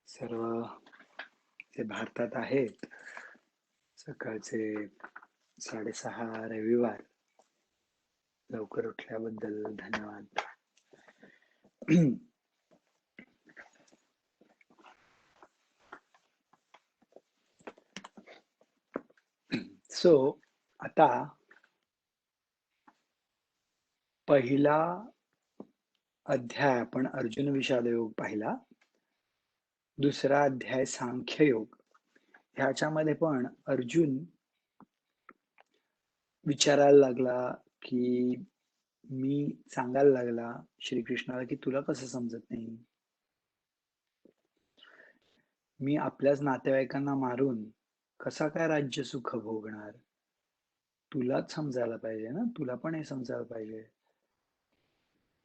सर्व जे भारतात आहेत, सकाळचे 6:30 रविवार. लवकर उठल्याबद्दल धन्यवाद. सो आता पहिला अध्याय आपण अर्जुन विषाद योग पाहिला. दुसरा अध्याय सांख्य योग. ह्याच्यामध्ये पण अर्जुन विचारायला लागला, की मी सांगायला लागला श्रीकृष्णाला, की तुला कसं समजत नाही? मी आपल्याच नातेवाईकांना मारून कसा काय राज्य सुख भोगणार? तुलाच समजायला पाहिजे ना, तुला पण हे समजायला पाहिजे.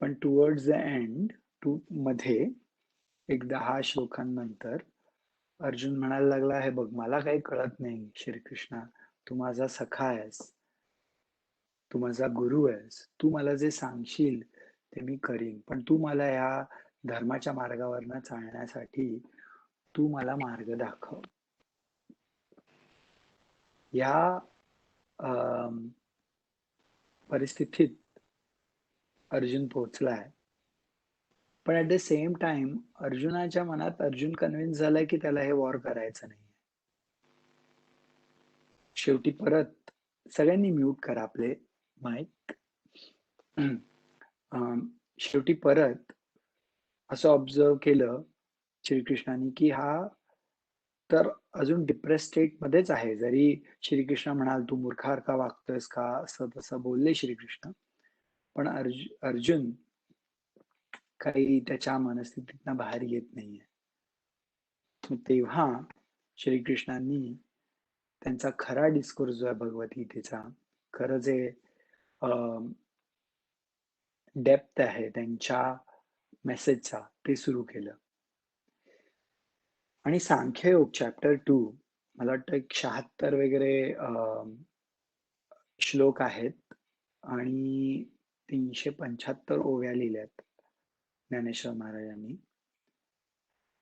पण टुवर्ड्स द एंड मध्ये एक 10 श्लोकांनंतर अर्जुन म्हणायला लागला, हे बघ मला काही कळत नाही श्रीकृष्णा, तू माझा सखा आहेस, तू माझा गुरु आहेस, तू मला जे सांगशील ते मी करीन, पण तू मला या धर्माच्या मार्गावरनं चालण्यासाठी तू मला मार्ग दाखव. या परिस्थितीत अर्जुन पोहोचलाय. पण ऍट द सेम टाइम अर्जुनाच्या मनात अर्जुन कन्व्हिन्स झालाय की त्याला हे वॉर करायचं नाही. शेवटी परत सगळ्यांनी म्यूट करा आपले माईक. शेवटी परत असं ऑब्झर्व केलं श्रीकृष्णाने की हा तर अजून डिप्रेस स्टेट मध्येच आहे. जरी श्रीकृष्ण म्हणाल तू मूर्खासारखा वागतोयस का, असं तसं बोलले श्रीकृष्ण, पण अर्जुन काही त्याच्या मनस्थितीतनं बाहेर येत नाहीये. तेव्हा श्रीकृष्णांनी त्यांचा खरा डिस्कोर्स जो आहे भगवद्गीतेचा, खरं जे डेप्थ आहे त्यांच्या मेसेजचा, ते सुरू केलं. आणि सांख्ययोग चॅप्टर 2 मला वाटतं 76 वगैरे श्लोक आहेत आणि 375 ओव्या लिहिल्यात ज्ञानेश्वर महाराजांनी.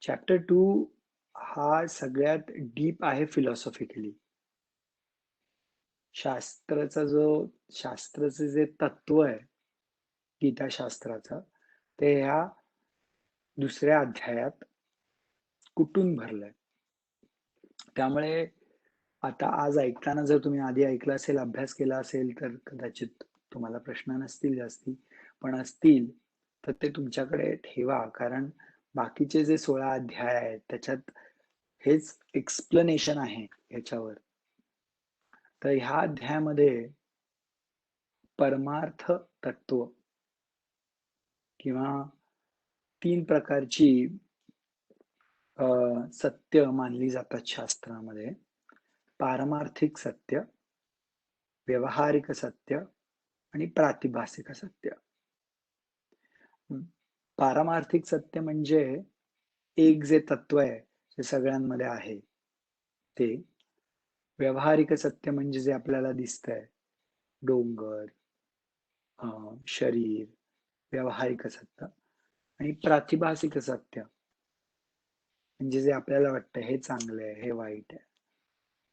चॅप्टर 2 हा सगळ्यात डीप आहे फिलॉसॉफिकली. शास्त्राचं जे तत्व आहे गीताशास्त्राचं, ते ह्या दुसऱ्या अध्यायात कुठून भरलंय. त्यामुळे आता आज ऐकताना जर तुम्ही आधी ऐकलं असेल, अभ्यास केला असेल, तर कदाचित तुम्हाला प्रश्न नसतील जास्ती, पण असतील तर ते तुमच्याकडे ठेवा, कारण बाकीचे जे 16 अध्याय आहेत त्याच्यात हेच एक्सप्लेनेशन आहे ह्याच्यावर. तर ह्या अध्यायामध्ये परमार्थ तत्व किंवा 3 प्रकारची सत्य मानली जातात शास्त्रामध्ये. पारमार्थिक सत्य, व्यावहारिक सत्य आणि प्रातिभासिक सत्य. पारमार्थिक सत्य म्हणजे एक जे तत्व आहे जे सगळ्यांमध्ये आहे ते. व्यावहारिक सत्य म्हणजे जे आपल्याला दिसतंय, डोंगर, शरीर, व्यावहारिक सत्य. आणि प्रातिभासिक सत्य म्हणजे जे आपल्याला वाटतं हे चांगलं आहे, हे वाईट आहे.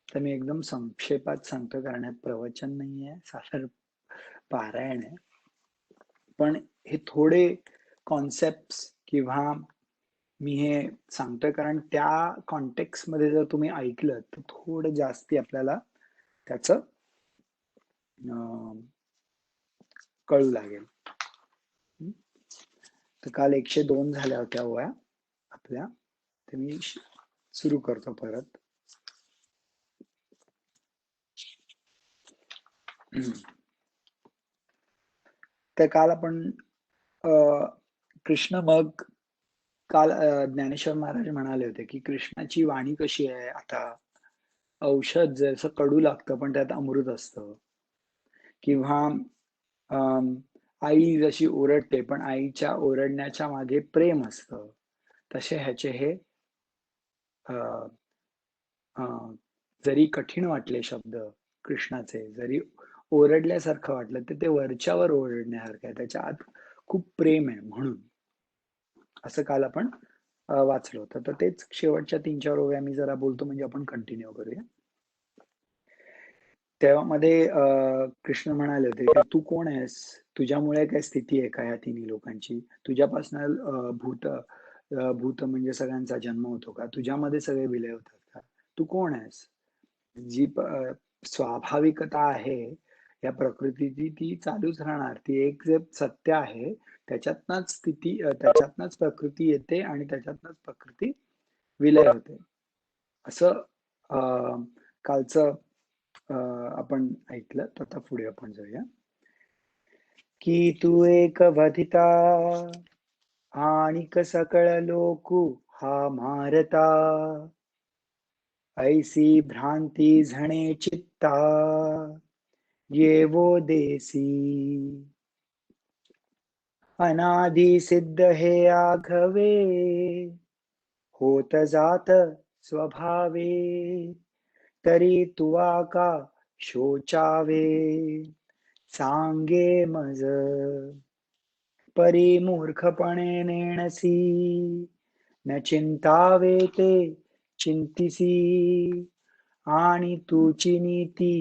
तर मी एकदम संक्षेपात सांगतो, कारण हे प्रवचन नाहीये, साधारण पारायण आहे. पण हे थोडे कॉन्सेप्ट किंवा मी हे सांगतोय कारण त्या कॉन्टेक्स्ट मध्ये जर तुम्ही ऐकलं तर थोडं जास्ती आपल्याला त्याचं कळू लागेल. तर काल 102 झाल्या होत्या ओव्या आपल्या, तर मी सुरू करतो परत. तर काल आपण कृष्ण मग काल ज्ञानेश्वर महाराज म्हणाले होते की कृष्णाची वाणी कशी आहे. आता औषध जसं कडू लागतं पण त्यात अमृत असतं, किंवा आई जशी ओरडते पण आईच्या ओरडण्याच्या मागे प्रेम असतं, तसे ह्याचे हे जरी कठीण वाटले शब्द कृष्णाचे, जरी ओरडल्यासारखं वाटलं तर ते वरच्यावर ओरडण्यासारखं आहे, त्याच्या आत खूप प्रेम आहे म्हणून. असं काल आपण वाचलं होतं. तर तेच शेवटच्या 3-4 ओव्या मी जरा बोलतो म्हणजे आपण कंटिन्यू करूया. त्यामध्ये कृष्ण म्हणाले होते, की "तू कोण आहेस? तुझ्यामुळे काय स्थिती आहे का ह्या तिन्ही लोकांची? तुझ्यापासनं भूत म्हणजे सगळ्यांचा जन्म होतो का? तुझ्यामध्ये सगळे विलय होतात का? तू कोण आहेस?" जी स्वाभाविकता आहे या प्रकृतीची ती चालूच राहणार. ती एक जे सत्य आहे त्याच्यातनंच प्रकृती येते आणि त्याच्यातनंच प्रकृती विलय होते. असं अ, कालचं अ, आपण ऐकलं. तर आता पुढे आपण जाऊया, की तू एक वधिता आणिक सकळ लोकू हा मारता, ऐसी भ्रांती झणे चित्ता येवो देसी. अनादि सिद्ध हे आघवे होत जात स्वभावे, तरी तुवा का शोचावे सांगे मज. परी मूर्खपणे नेणसी न चिंतावे ते चिंतिसी, आणि तुची नीती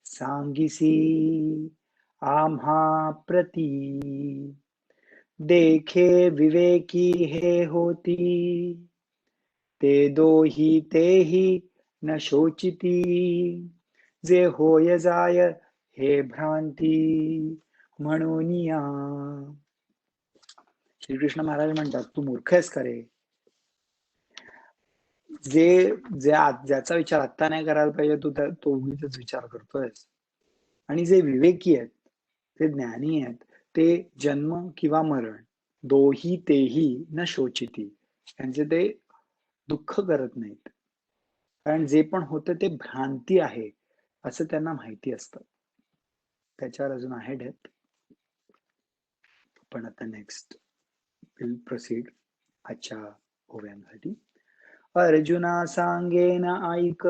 सांगिसी आम्हा प्रती. देखे विवेकी हे होती ते दोही तेही न शोचिती, जे होय जाय हे भ्रांती म्हणूनिया. श्रीकृष्ण महाराज म्हणतात, तू मूर्ख आहेस का रे? जे ज्याचा विचार आत्ता नाही करायला पाहिजे तो उगीचच विचार करतोयस. आणि जे विवेकी आहेत, ते ज्ञानी आहेत, ते जन्म किंवा मरण दोही तेही न शोचिती, त्यांचे ते दुःख करत नाहीत. कारण जे पण होतं ते भ्रांती आहे असं त्यांना माहिती असतं. त्याच्यावर अजून आहे डेप्थ. पण आता नेक्स्ट विल प्रोसीड आजच्या ओव्यांसाठी. अर्जुना सांगेन ऐक,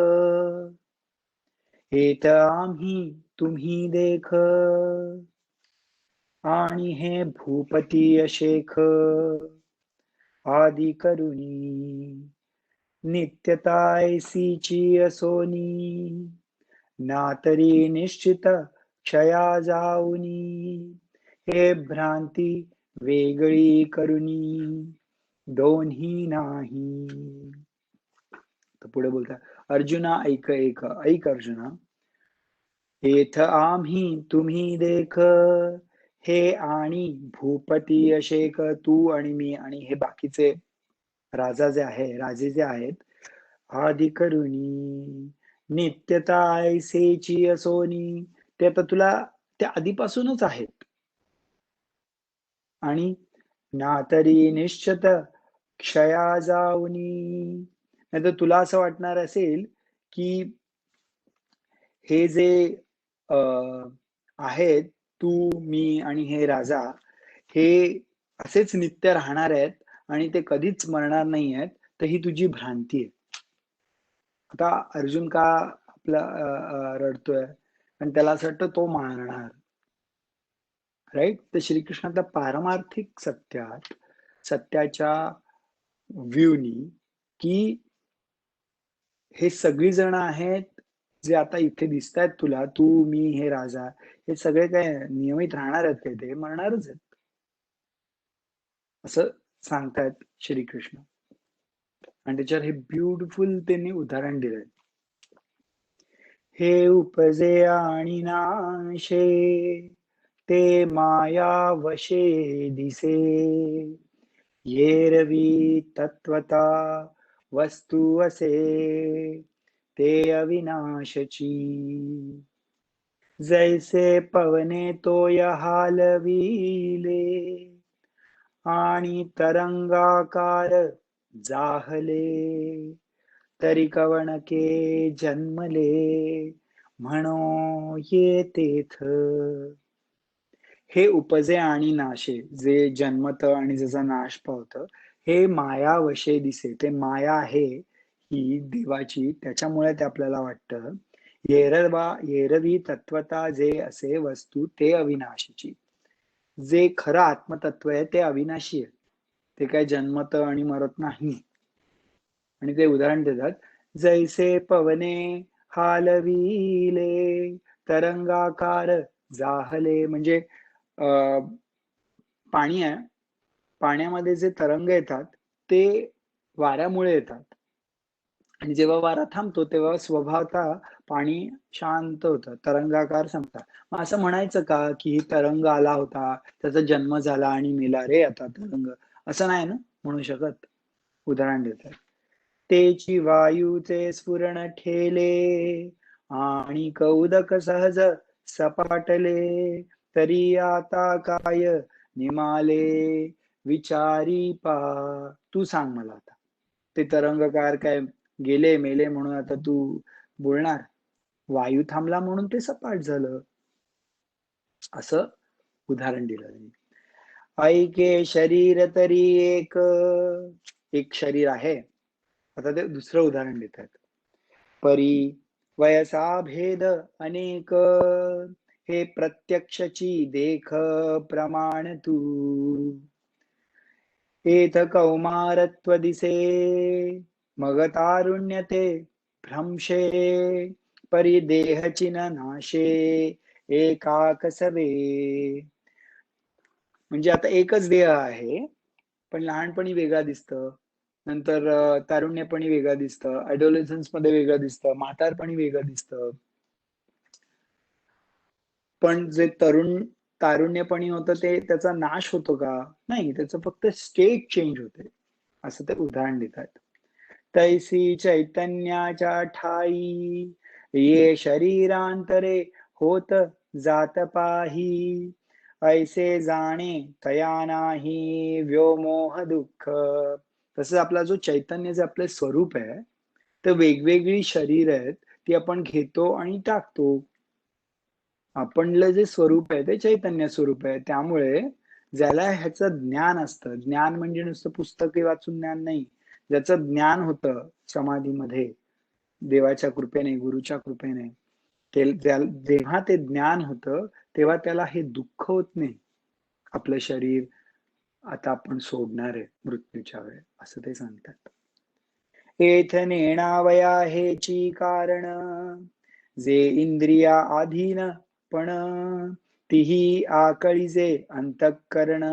हेत आम्ही तुम्ही देख, आणि हे भूपती अशेख आदी करुणी, नित्यता ऐसीची असोनी, ना तरी निश्चित क्षया जाऊनी, हे भ्रांती वेगळी करुणी दोन्ही नाही. तर पुढे बोलता, अर्जुना ऐक एक, ऐक अर्जुना, हेथ आम्ही तुम्ही देख, हे आणि भूपती अशेक तू आणि मी आणि हे बाकीचे राजे जे आहेत, आदि करुणी नित्यता ऐसेची असोनी, ते आता तुला ते आधीपासूनच आहेत. आणि ना तरी निश्चित क्षया जाऊनी, नाहीतर तुला असं वाटणार असेल की हे जे अ, आहेत, तू मी आणि हे राजा, हे असेच नित्य राहणार आहेत आणि ते कधीच मरणार नाही आहेत, तर ही तुझी भ्रांती आहे. आता अर्जुन का आपला रडतोय? आणि त्याला असं वाटतं तो मारणार. राइट? तर श्रीकृष्ण त्या पारमार्थिक सत्याच्या व्ह्यूनी, की हे सगळी जण आहेत, जे आता इथे दिसतायत तुला, तू, मी, हे राजा, हे सगळे काय नियमित राहणार आहेत काय? ते मरणारच आहेत. असं सांगतायत श्रीकृष्ण. आणि त्याच्यावर हे ब्युटिफुल त्यांनी उदाहरण दिलंय. हे उपजे आणि नाशे ते माया वशे दिसे, येरवी तत्वता वस्तू असे ते अविनाशची. जैसे पवने तोय हालविले आणि तरंगाकार जाहले, तरी कवणके जन्मले म्हणो येतेथ. हे उपजे आणि नाशे, जे जन्मतं आणि ज्याचा नाश पावतं, हे माया वशे दिसे. ते माया आहे ही देवाची, त्याच्यामुळे ते आपल्याला वाटतं. येरवी तत्वता जे असे वस्तू ते अविनाशीची. जे खरं आत्मतत्व आहे ते अविनाशी आहे. ते काय जन्मतं आणि मरत नाही. आणि ते उदाहरण देतात, जैसे पवने हालविले तरंगाकार जाहले. म्हणजे पाणी आहे, पाण्यामध्ये जे तरंग येतात ते वाऱ्यामुळे येतात आणि जेव्हा वारा थांबतो तेव्हा स्वभावतः पाणी शांत होतं, तरंगाकार संपतात. मग असं म्हणायचं का, की तरंग आला होता, त्याचा जन्म झाला आणि मेला रे आता तरंग, असं नाही ना म्हणू शकत. उदाहरण देतात. तेची वायूचे स्फुरण ठेले आणि कौदक सहज सपाटले, तरी आता काय निमाले विचारी पा. तू सांग मला आता, ते तरंगकार काय गेले मेले म्हणून आता तू बोलणार? वायू थांबला म्हणून ते सपाट झालं, असं उदाहरण दिलं त्यांनी. ऐके शरीर तरी एक, एक शरीर आहे. आता ते दुसरं उदाहरण देतात. परी वयसा भेद अनेक, हे प्रत्यक्षची देख प्रमाण तू. एथ कौमारत्व दिसे मग तारुण्य ते भ्रंशे, परी देहची न नाशे एका कसबे. म्हणजे आता एकच देह आहे, पण लहानपणी वेगळा दिसतं, नंतर तारुण्यपणी वेगळं दिसतं, ॲडोलेसन्स मध्ये वेगळं दिसतं, म्हातारपणी वेगळं दिसतं. पण जे तारुण्यपणी होतं ते त्याचा नाश होतो का? नाही, त्याचं फक्त स्टेट चेंज होते. असं ते उदाहरण देतात. तैसी चैतन्याच्या ठाई ये शरीरांतरे होत जात पाही, ऐसे जाणे तया नाही व्योमोह दुःख. तसंच आपला जो चैतन्याचे आपले स्वरूप आहे, तर वेगवेगळी शरीर आहेत, ती आपण घेतो आणि टाकतो. आपणलं जे स्वरूप आहे ते चैतन्य स्वरूप आहे. त्यामुळे ज्याला ह्याचं ज्ञान असतं, ज्ञान म्हणजे नुसतं पुस्तके वाचून ज्ञान नाही. ज्याचं ज्ञान होतं समाधीमध्ये, देवाच्या कृपेने, गुरुच्या कृपेने, जेव्हा ते ज्ञान होतं, तेव्हा त्याला हे दुःख होत नाही. आपलं शरीर आता आपण सोडणार आहे मृत्यूच्या वेळी, असं ते सांगतात. एथ नेणावया हेची कारण, जे इंद्रिया अधीन पण, तीही आकळीजे अंतःकरण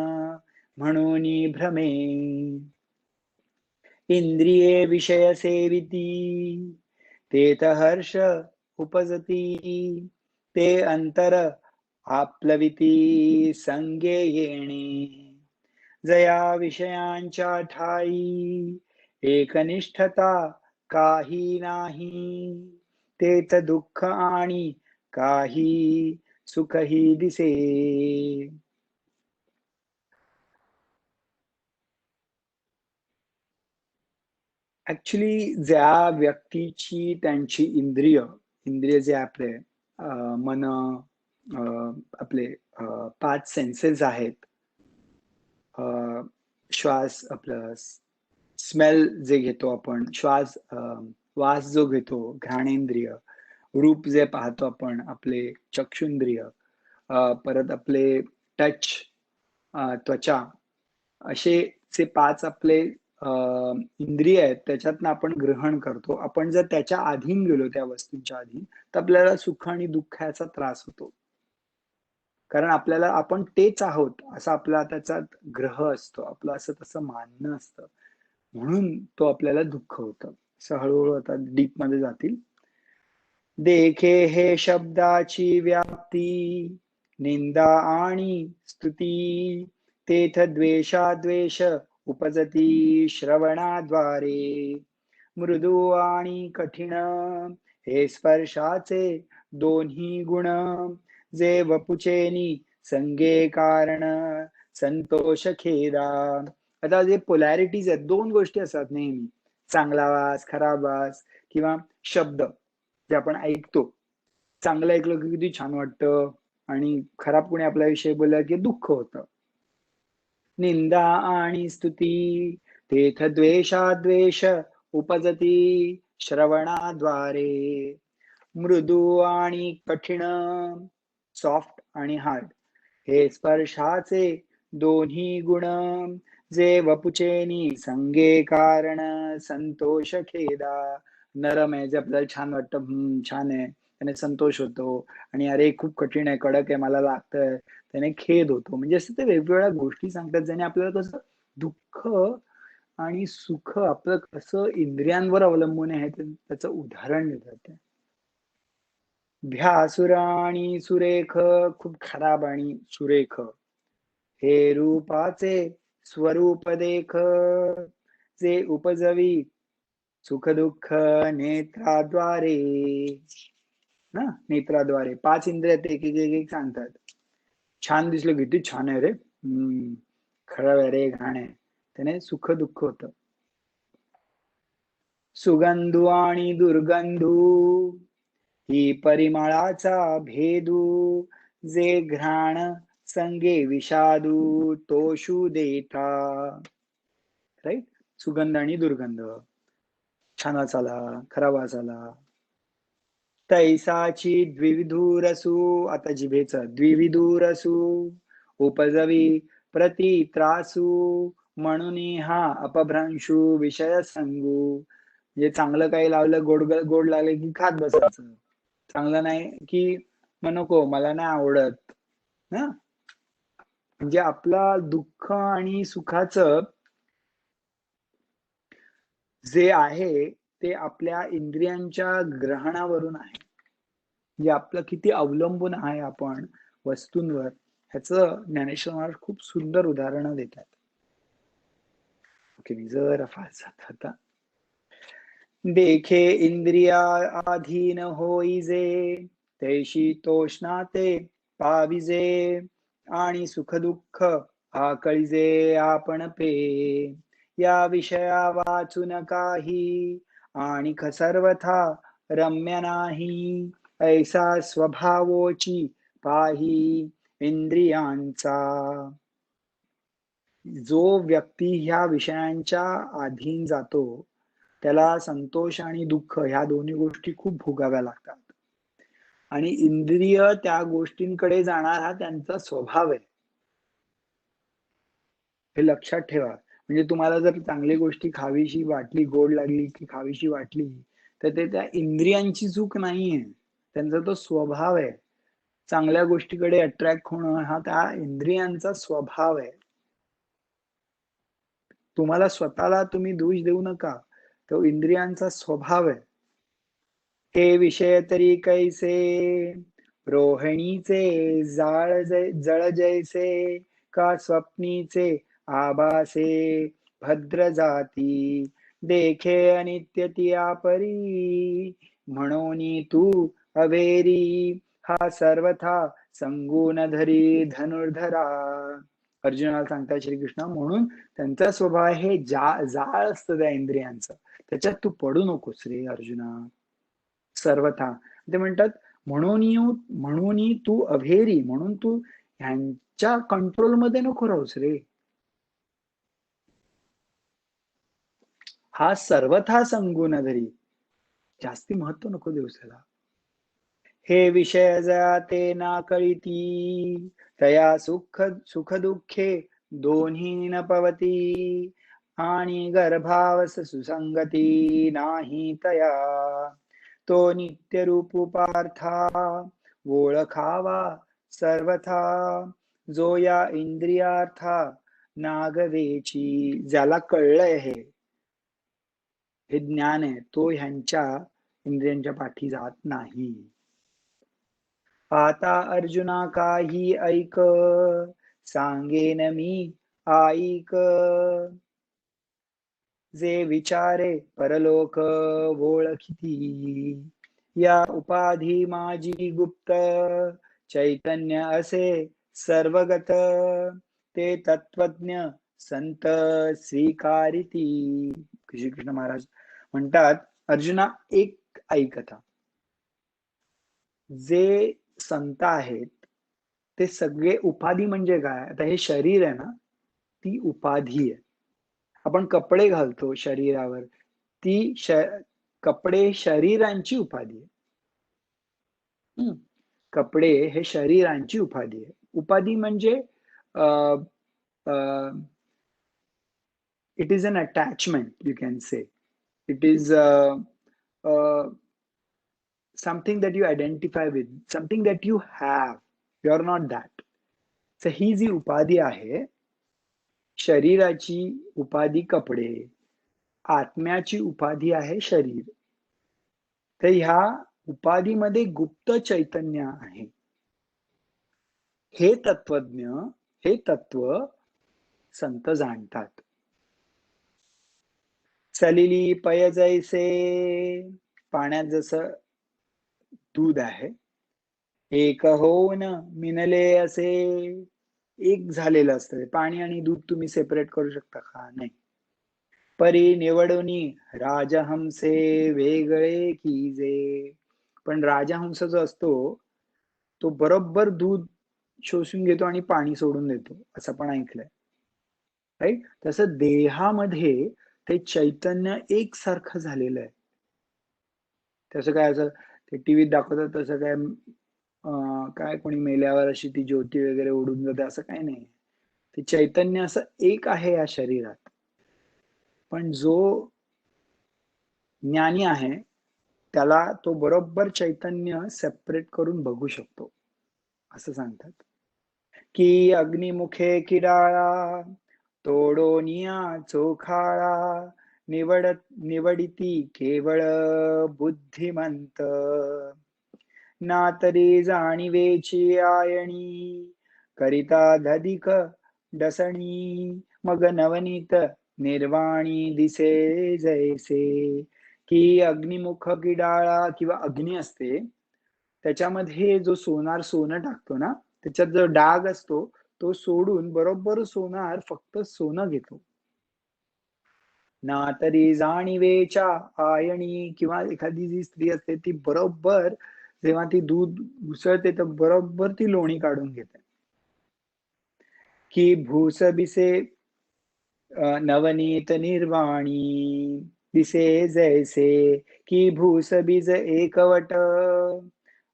म्हणून भ्रमे. इंद्रिये विषय सेविती तेथ हर्ष उपजती, ते अंतर आप्लविती संगे येणे. जया विषयांच्या ठाई एकनिष्ठता काही नाही, तेथ दुःख आणि काही सुखही दिसे. ऍक्च्युली ज्या व्यक्तीची त्यांची इंद्रिय जे आपले मन, आपले 5 सेन्सेस आहेत, श्वास, आपलं स्मेल जे घेतो आपण, वास जो घेतो घ्राणेंद्रिय, रूप जे पाहतो आपण आपले चक्षुंद्रिय, परत आपले टच, त्वचा, असे जे 5 आपले इंद्रिय आहेत, त्याच्यातनं आपण ग्रहण करतो. आपण जर त्याच्या अधीन गेलो, त्या वस्तूंच्या अधीन, तर आपल्याला सुख आणि दुःखाचा त्रास होतो. कारण आपल्याला आपण तेच आहोत असा आपला त्याच्यात ग्रह असतो, आपलं असं तसं मानणं असतं, म्हणून तो आपल्याला दुःख होतं. असं हळूहळू आता डीप मध्ये जातील. देखे हे शब्दाची व्याप्ती, निंदा आणि स्तुती, तेथ द्वेषाद्वेष उपजती श्रवणाद्वारे. मृदू आणि कठीण हे स्पर्शाचे दोन्ही गुण, जे वपुचेनी संगे कारण संतोष खेदा. आता जे पोलॅरिटीज आहेत, 2 गोष्टी असतात नेहमी, चांगला वास, खराब वास, किंवा शब्द जे आपण ऐकतो. चांगलं ऐकलं की किती छान वाटतं आणि खराब कोणी आपल्याविषयी बोललं की दुःख होतं. निंदा आणि स्तुती तेथ द्वेषाद्वेष उपजती श्रवणाद्वारे. मृदू आणि कठीण, सॉफ्ट आणि हार्ड, हे स्पर्शाचे दोन्ही गुण, जे वपुचेनी संगे कारण संतोष खेदा. नरम आहे, जे आपल्याला छान वाटतं, छान आहे, त्याने संतोष होतो. आणि अरे खूप कठीण आहे, कडक आहे, मला लागतंय, त्याने खेद होतो. म्हणजे असं ते वेगवेगळ्या गोष्टी सांगतात, ज्याने आपल्याला कसं दुःख आणि सुख आपलं कसं इंद्रियांवर अवलंबून आहे त्याचं उदाहरण देतात ते. भ्यासुराणी सुरेख, खूप खराब आणि सुरेख. हे रूपाचे स्वरूप देख, जे उपजवी सुख दुःख नेत्राद्वारे. ना, नेत्राद्वारे 5 इंद्रिय आहेत, एक एक एक एक सांगतात. छान दिसलं, किती छान आहे रे, खरं आहे रे, घाण आहे, त्याने सुख दुःख होतं. सुगंधू आणि दुर्गंधू ही परिमळाचा भेदू, जे घ्राण संगे विषादू तोषू देता. राईट. सुगंध आणि दुर्गंध, छान वाचाला, खराब वाचाला. तैसाची द्विविधूरसू, आता जिभेचं द्विविधूरसू उपजवी प्रति त्रासू, म्हणून हा अपभ्रंशू विषय संगू. म्हणजे चांगलं काही लावलं, गोड गोड लागलं की खात बसायचं, चांगलं नाही की मग नको, मला नाही आवडत ना. म्हणजे आपला दुःख आणि सुखाचं जे आहे ते आपल्या इंद्रियांच्या ग्रहणावरून आहे. म्हणजे आपलं किती अवलंबून आहे आपण वस्तूंवर, ह्याचं ज्ञानेश्वर महाराज खूप सुंदर उदाहरणं देतात. ओके, मी जरा फास्ट जात होता. देखे इंद्रिया अधीन होईजे, तैशी तोषणा ते पाविजे, आणि सुख दुःख आकळीजे आपण पे. या विषया वाचून काही, आणि सर्वथा रम्य नाही, ऐसा स्वभावोची पाही इंद्रियांचा. जो व्यक्ती ह्या विषयांच्या अधीन जातो, त्याला संतोष आणि दुःख ह्या दोन्ही गोष्टी खूप भोगाव्या लागतात. आणि इंद्रिय त्या गोष्टींकडे जाणार हा त्यांचा स्वभाव आहे, हे लक्षात ठेवा. म्हणजे तुम्हाला जर चांगली गोष्टी खावीशी वाटली, गोड लागली की खावीशी वाटली, तर ते त्या इंद्रियांची चूक नाहीये, त्यांचा तो स्वभाव आहे. चांगल्या गोष्टीकडे अट्रॅक्ट होणं हा त्या इंद्रियांचा स्वभाव आहे. तुम्हाला स्वतःला तुम्ही दोष देऊ नका, तो इंद्रियांचा स्वभाव आहे. हे विषय तरी कैसे, रोहिणीचे जळ जैसे, का स्वप्नीचे आभासे भद्र जाती. देखे अनित्य तिया परी, म्हणून तू अवेरी, हा सर्वथा संगून धरी धनुर्धरा. अर्जुनाला सांगतात श्रीकृष्ण, म्हणून त्यांचा स्वभाव हे जाळ असतं त्या इंद्रियांचं, त्याच्यात तू पडू नकोस रे अर्जुना. सर्वथा ते म्हणतात, म्हणून तू अभेरी, म्हणून तू ह्यांच्या कंट्रोल मध्ये नको राहूस रे. हा सर्वथा संगून धरी, जास्ती महत्व नको देऊस त्याला. हे विषय जाते ना कळीती, तया सुख दुःखे दोन्ही न पवती, आणि गर्भावस सुसंगती नाही तया. तो नित्य रूप पार्था ओळखावा सर्वथा, जो या इंद्रियार्था नागवेची. ज्याला कळलंय हे ज्ञान आहे, तो ह्यांच्या इंद्रियांच्या पाठी जात नाही. आता अर्जुना काही ऐक, सांगेन मी ऐक, जे विचारे परलोक ओळखिती. या उपाधी माझी गुप्त, चैतन्य असे सर्वगत, ते तत्वज्ञ संत स्वीकारिती. श्रीकृष्ण महाराज म्हणतात, अर्जुना एक ऐकता, जे संत आहेत ते सगळे, उपाधी म्हणजे काय, आता हे शरीर आहे ना, ती उपाधी आहे. आपण कपडे घालतो शरीरावर, ती कपडे शरीरांची उपाधी आहे. कपडे हे शरीरांची उपाधी आहे. उपाधी म्हणजे It is an attachment, you can say. It is something that you identify with, something that you have. You are not that. So ही जी उपाधी आहे, शरीराची उपाधी कपडे, आत्म्याची उपाधी आहे शरीर. तर ह्या उपाधीमध्ये गुप्त चैतन्य आहे. हे तत्वज्ञ, हे तत्व संत जाणतात. चलिली पय जैसे, पाण्यात जसं दूध आहे, एक होऊन मिनले असे, एक झालेलं असतं. पाणी आणि दूध तुम्ही सेपरेट करू शकता का? नाही. परी निवडुनी राजहंसे वेगळे कीजे. पण राजहंस जो असतो तो बरोबर दूध शोषून घेतो आणि पाणी सोडून देतो, असं पण ऐकलंय. राईट? तसं देहामध्ये ते चैतन्य एकसारखं झालेलं आहे. तसं काय असं ते टीव्हीत दाखवतात तसं काय काय कोणी मेल्यावर अशी ती ज्योती वगैरे उडून जाते असं काही नाही. ते चैतन्य असं एक आहे या शरीरात. पण जो ज्ञानी आहे त्याला तो बरोबर चैतन्य सेपरेट करून बघू शकतो, असं सांगतात. की अग्निमुखे किडाळा, तोडोनिया चोखाळा, निवडिती केवळ बुद्धिमंत. ना तरी जाणीवेची आयणी, करिता धदिक डसणी, मग नवनीत निर्वाणी दिसे जैसे. की अग्निमुख किडाळा किंवा अग्नी असते, त्याच्यामध्ये जो सोनार सोनं टाकतो ना, त्याच्यात जो डाग असतो तो सोडून बरोबर सोनार फक्त सोनं घेतो. ना तरी जाणीवेच्या आयणी, किंवा एखादी जी स्त्री असते ती बरोबर जेव्हा ती दूध घुसळते तर बरोबर ती लोणी काढून घेते. की भूस बिसे नवनीत निर्वाणी दिसे जैसे. की भूस बीज एकवट,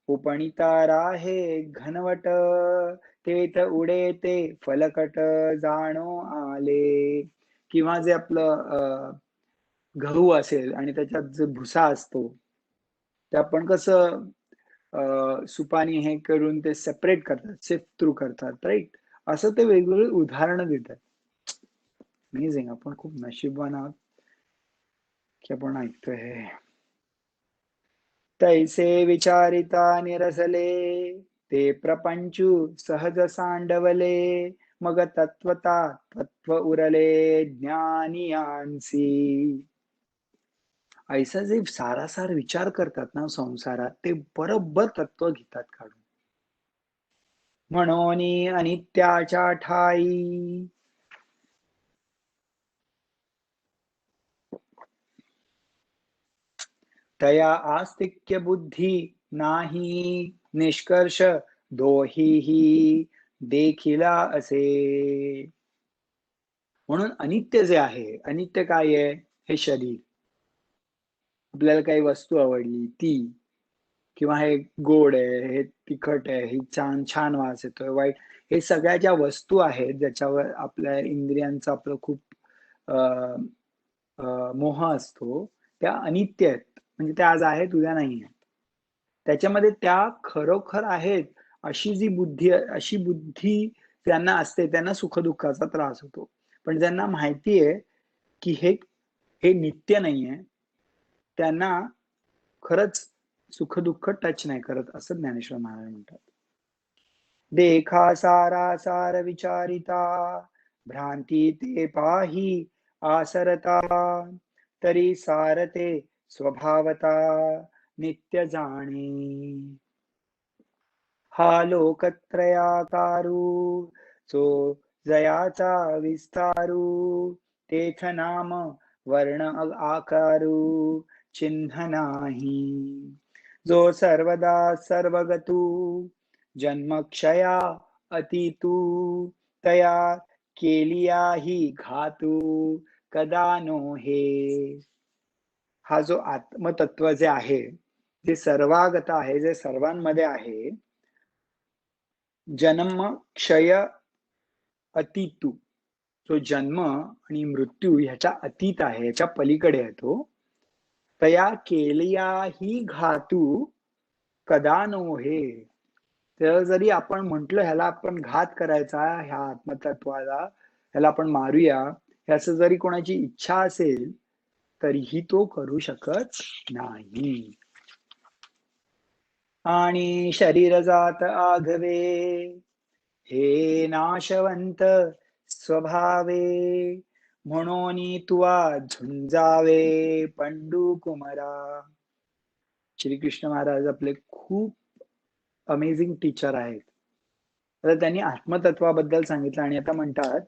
उपणिता राहे घनवट, तेथ उडे ते फलकट जाणो आले. किंवा जे आपलं गहू असेल आणि त्याच्यात जो भुसा असतो, ते आपण कसं सुपानी हे करून ते सेपरेट करतात, सिफ्ट थ्रू करतात, राईट? असं ते वेगवेगळे उदाहरणं देतात. अमेझिंग. आपण खूप नशीबवान आहोत की आपण ऐकतोय हे. तैसे विचारिता निरसले, ते प्रपंचू सहज सांडवले, मग तत्वता तत्व उरले ज्ञानियांसी. ऐसा जे सारासार विचार करतात ना संसारात, ते बरोबर तत्व घेतात काढून. म्हणून अनित्याच्या ठाई, तया आस्तिक्य बुद्धी नाही, निष्कर्ष दोहीही देखिला असे. म्हणून अनित्य जे आहे, अनित्य काय आहे? हे शरीर. आपल्याला काही वस्तू आवडली ती, किंवा हे गोड आहे, हे तिखट आहे, ही छान छान वास येतोय, वाईट, हे सगळ्या ज्या वस्तू आहेत ज्याच्यावर आपल्या इंद्रियांचा आपलं खूप अ, मोह असतो, त्या अनित्य आहेत. म्हणजे त्या आज आहेत उद्या नाही आहेत. त्याच्यामध्ये त्या खरोखर आहेत अशी जी बुद्धी, अशी बुद्धी ज्यांना असते त्यांना सुखदुःखाचा त्रास होतो. पण ज्यांना माहिती आहे की हे हे नित्य नाहीये, त्यांना खरंच सुख-दुःख टच नाही करत, असं ज्ञानेश्वर महाराज म्हणतात. देखा सारा सार विचारिता, भ्रांती ते पाही आसरता, तरी सारते स्वभावता नित्य जाणे. हा लोकत्रयाकारू, जो जयाचा विस्तारू, तेथ नाम वर्ण आकारू चिन्ह नाही. जो सर्वदा सर्वगतू, जन्मक्षया अतितू, तया केलिया ही घातू कदा नो हे. हा जो आत्मतत्व जे आहे, जे सर्वागत आहे, जे सर्वांमध्ये आहे, जन्म क्षय अतितू, जो जन्म आणि मृत्यू ह्याच्या अतीत आहे, ह्याच्या पलीकडे आहे तो. तया केलिया ही घातू कदा नो हे. तर जरी आपण म्हटलं ह्याला आपण घात करायचा, ह्या आत्मतत्वाला, ह्याला आपण मारूया, ह्याचं जरी कोणाची इच्छा असेल, तरीही तो करू शकत नाही. आणि शरीर जात आघवे हे नाशवंत स्वभावे, म्हणून तुवा झुंजावे पंडू कुमारा. श्रीकृष्ण महाराज आपले खूप अमेझिंग टीचर आहेत. आता त्यांनी आत्मतत्वाबद्दल सांगितलं आणि आता म्हणतात,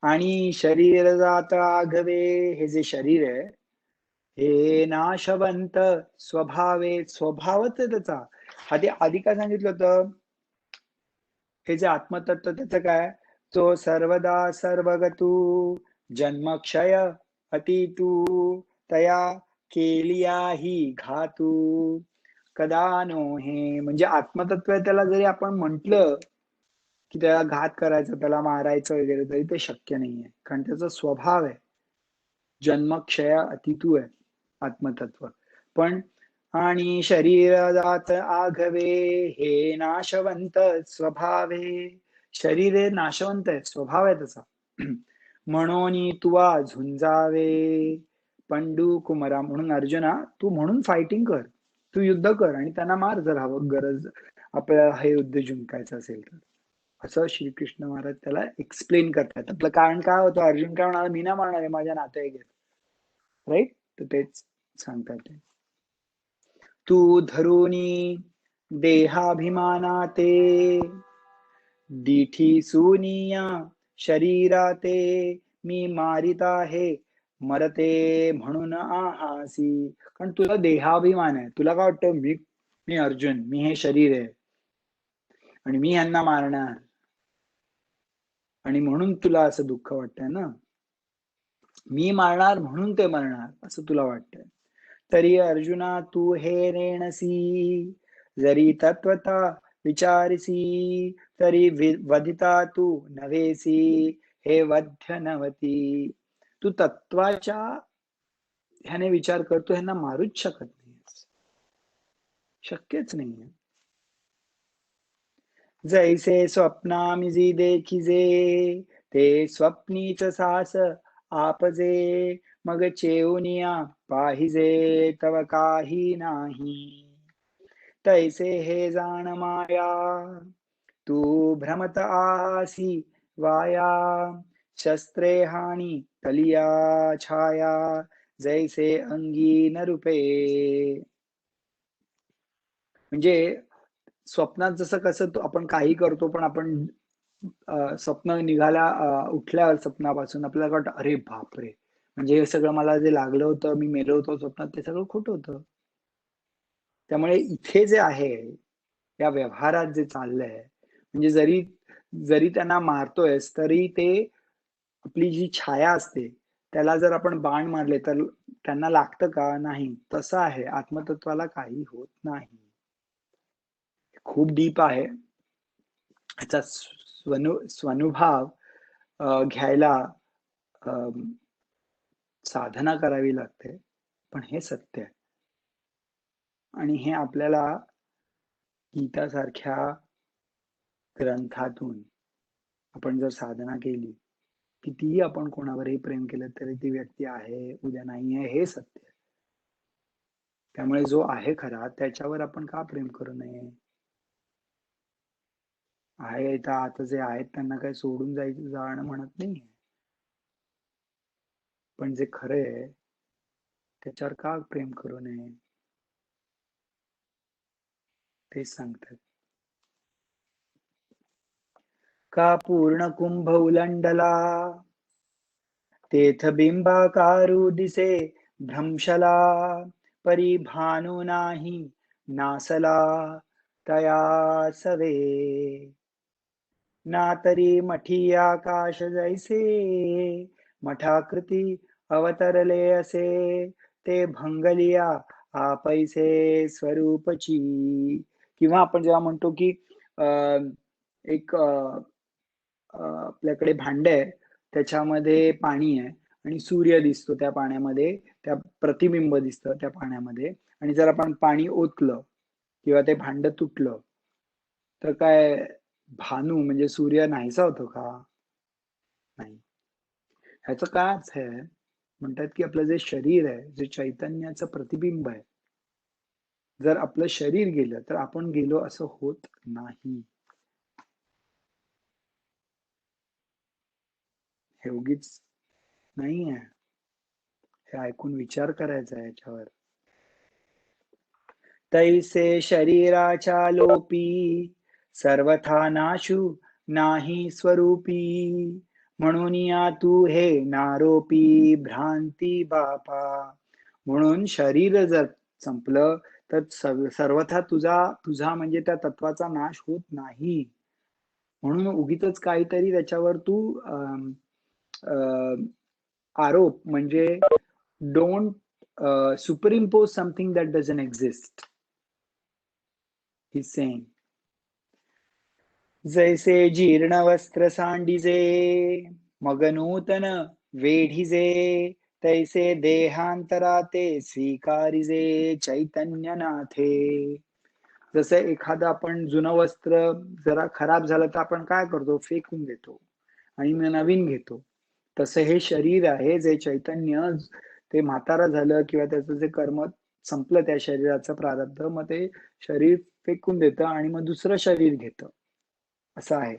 आणि शरीर जात आघवे, हे जे शरीर आहे हे नाशवंत स्वभावे, स्वभावच आहे त्याचा. आधी काय सांगितलं होतं, हे जे आत्मतत्व त्याचं काय, तो सर्वदा सर्वगतू जन्मक्षय अतितू तया केलिया ही घातू कदा नो हे. म्हणजे आत्मतत्व त्याला जरी आपण म्हंटल की त्याला घात करायचं, त्याला मारायचं वगैरे, तरी ते शक्य नाहीये, कारण त्याचा स्वभाव आहे, जन्मक्षय अतितू आहे आत्मतत्व. पण आणि शरीरात आघवे हे नाशवंत स्वभावे, शरीर हे नाशवंत आहे, स्वभाव आहे त्याचा. म्हणून तुवा झुंजावे पंडू कुमारा, म्हणून अर्जुना तू म्हणून फायटिंग कर, तू युद्ध कर आणि त्यांना मार जर हवं, गरज आपल्याला हे युद्ध जिंकायचं असेल तर. असं श्रीकृष्ण महाराज त्याला एक्सप्लेन करतात. आपलं कारण काय होतं, अर्जुन काय म्हणाला, मी ना मारणार आहे, माझ्या नातेवाईक आहेत, राईट. तर तेच सांगतात ते. तू धरुनी देहाभिमानाते दिठी सुनिया शरीराते, मी मारित आहे मरते म्हणून आहासी. कारण तुला देहाभिमान आहे, तुला काय वाटतं, मी अर्जुन, मी हे शरीर आहे आणि मी ह्यांना मारणार, आणि म्हणून तुला असं दुःख वाटतंय ना, मी मारणार म्हणून ते मरणार असं तुला वाटतंय. तरी अर्जुना तू हे रेणसी, जरी तत्वता विचारिसी, तरी वधिता तू नव्हेसी, हे वध्य नवती. तू तत्वाच्या ह्याने विचार करतो, ह्यांना मारूच शकत नाही, शक्यच नाहीये. जैसे स्वप्नामिजी देखिजे, ते स्वप्नीच सास आपजे, मग चेऊनिया पाहिजे तव काही नाही. तैसे हे जाण माया, तू भ्रमत आसी वाया, शस्त्रे हानी तलिया छाया, जैसे अंगी न रूपे. म्हणजे स्वप्नात जसं कसं आपण काही करतो, पण आपण स्वप्न उठल्यावर स्वप्नापासून आपल्याला वाटतं, अरे बापरे, म्हणजे हे सगळं मला जे लागलं होतं, मी मेलो होतो स्वप्नात, ते सगळं खोटं होतं. त्यामुळे इथे जे आहे, या व्यवहारात जे चाललंय, म्हणजे जरी जरी त्यांना मारतोयस, तरी ते आपली जी छाया असते, त्याला जर आपण बाण मारले तर त्यांना लागतं का? नाही. तसं आहे, आत्मतत्वाला काही होत नाही. खूप डीप आहे. ह्याचा स्वनुभव घ्यायला साधना करावी लागते, पण हे सत्य आहे. आणि हे आपल्याला गीतासारख्या ग्रंथातून आपण जर साधना केली, कितीही आपण कोणावरही प्रेम केलं तरी ती व्यक्ती आहे, उद्या नाही आहे, हे सत्य आहे. त्यामुळे जो आहे खरा, त्याच्यावर आपण का प्रेम करू नये? आहे इथं आता जे आहेत त्यांना काही सोडून जाणं म्हणत नाही, पण जे खरं आहे त्याच्यावर का प्रेम करू नये, तेच सांगतात. का पूर्ण कुंभ उलंडला, तेथ बिंबाकारू दिसे भ्रंशला, परी भानू नाही नासला तया सवे, ना तरी मठी आकाश जैसे मठाकृती अवतरले असे, ते भंगलिया पैसे स्वरूपची. किंवा आपण जेव्हा म्हणतो की एक आपल्याकडे भांड आहे, त्याच्यामध्ये पाणी आहे आणि सूर्य दिसतो त्या पाण्यामध्ये, त्या प्रतिबिंब दिसतं त्या पाण्यामध्ये. आणि जर आपण पाणी ओतलं किंवा ते भांड तुटलं, तर काय भानू म्हणजे सूर्य नाहीसा होतो का? नाही. ह्याचा काय अर्थ आहे? म्हणतात की आपलं जे शरीर आहे, जे चैतन्याचं प्रतिबिंब आहे, जर आपलं शरीर गेलं, तर आपण गेलो असं होत नाही. हे उगीच नाहीये. हे ऐकून विचार करायचा आहे याच्यावर. तैसे शरीराच्या लोपी सर्वथा नाशू नाही स्वरूपी म्हणून या तू हे नारोपी भ्रांती बापा. म्हणून शरीर जर संपलं तर सर्वथा तुझा तुझा म्हणजे त्या तत्वाचा नाश होत नाही. म्हणून उगीचच काहीतरी त्याच्यावर तू आरोप म्हणजे don't superimpose something that doesn't exist. He saying जैसे जीर्ण वस्त्र सांडिजे मग नूतन वेढिजे तैसे देहांतरा ते स्वीकारिजे चैतन्यनाथे. जसं एखादं आपण जुनं वस्त्र जरा खराब झालं तर आपण काय करतो? फेकून देतो आणि नवीन घेतो. तसं हे शरीर आहे जे चैतन्य, ते म्हातारं झालं किंवा त्याचं जे कर्म संपलं त्या शरीराचं प्रारब्ध, मग ते शरीर फेकून देतं आणि मग दुसरं शरीर घेतं. असं आहे.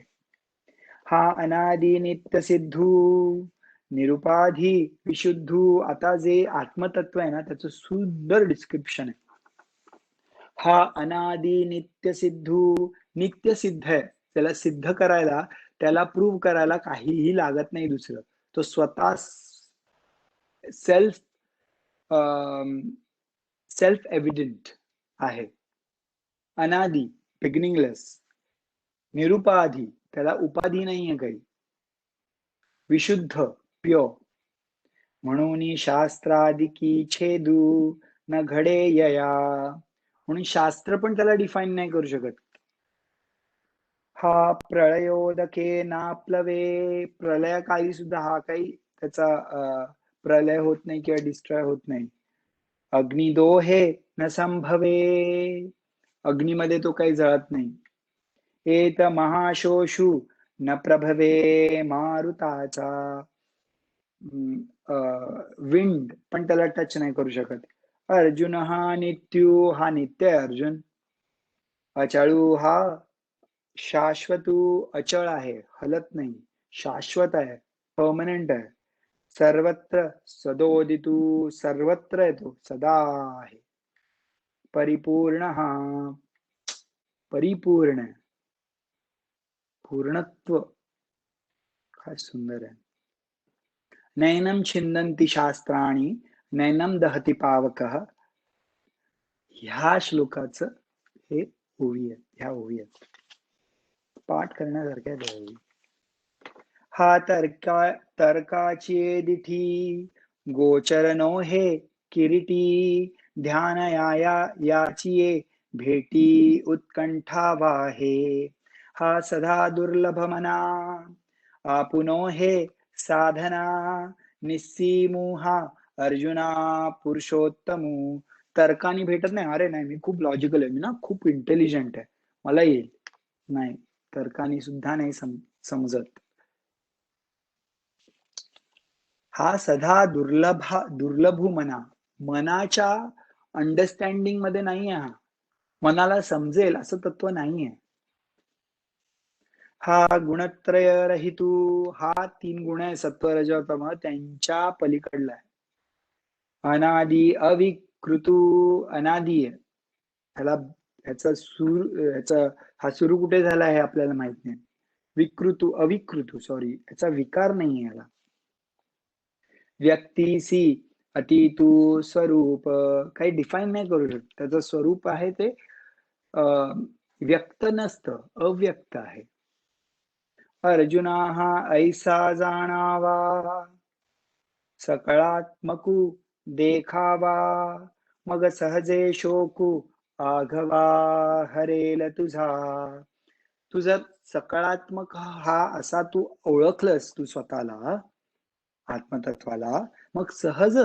हा अनादि नित्य सिद्धू निरुपाधी विशुद्धू. आता जे आत्मतत्व आहे ना, त्याचं सुंदर डिस्क्रिप्शन आहे. हा अनादि नित्य सिद्धू, नित्य सिद्ध आहे. त्याला सिद्ध करायला, त्याला प्रूव्ह करायला काहीही लागत नाही दुसरं. तो स्वतः सेल्फ सेल्फ एव्हिडंट आहे. अनादि, बिगिनिंगलेस. निरुपाधी, त्याला उपाधी नाहीये काही. विशुद्ध, प्युअर. म्हणून शास्त्रादिकी छेदू न घडे यया. म्हणून शास्त्र पण त्याला डिफाईन नाही करू शकत. हा प्रळयोदके नाप्लवे. प्रलयकाली सुद्धा हा काही त्याचा प्रलय होत नाही किंवा डिस्ट्रॉय होत नाही. अग्निदोहे न संभवे. अग्नीमध्ये तो काही जळत नाही. एत महाशोषु न प्रभवे मारुताचा. विंड पण त्याला टच नाही करू शकत. अर्जुन हा नित्यू, हा नित्य आहे अर्जुन. अचाळू हा शाश्वतू, अचळ आहे, हलत नाही, शाश्वत आहे, परमनंट आहे. सर्वत्र सदोदितू, सर्वत्र येतो, सदा आहे. परिपूर्ण हा, परिपूर्ण आहे, पूर्णत्व. काय सुंदर आहे. नैनम छिंदन्ति शास्त्राणी नैनम दहती पावकः. ह्या श्लोकाचं हे ओवी आहेत, ह्या ओवी आहेत. पाठ करण्यासारख्या द्यावी. हा तर्काची दिठी गोचर नो हे किरीटी. ध्यान याचिये भेटी उत्कंठा वाहे. हा सदा दुर्लभ मना आपुनो हे साधना. निस्सीमुहा अर्जुना पुरुषोत्तमू. तर्काने भेटत नाही. अरे नाही, मी खूप लॉजिकल आहे, मी ना खूप इंटेलिजंट आहे, मला येईल. नाही, तर्काने सुद्धा नाही समजत. हा सदा दुर्लभू मना. मनाच्या अंडरस्टँडिंग मध्ये नाहीये हा. मनाला समजेल असं तत्व नाहीये. हा गुणत्रय रहितू. हा 3 गुण आहे, सत्व रज तम, त्यांच्या पलीकडला आहे. अनादि अविकृतू. अनादि आहे. ह्याचा हा सुरू कुठे झाला आहे आपल्याला माहित नाही. विकृतू, अविकृतू, सॉरी, याचा विकार नाही याला. व्यक्तीसी अतितू स्वरूप. काही डिफाईन नाही करू शकत. त्याचं स्वरूप आहे ते व्यक्त नसतं, अव्यक्त आहे. अर्जुना हा ऐसा जाणावा सकळात्मकू देखावा. मग सहजे शोकू आघवा हरेल तुझा. तू जर सकारात्मक हा असा तू ओळखलंस तू स्वतःला, आत्मतत्वाला, मग सहज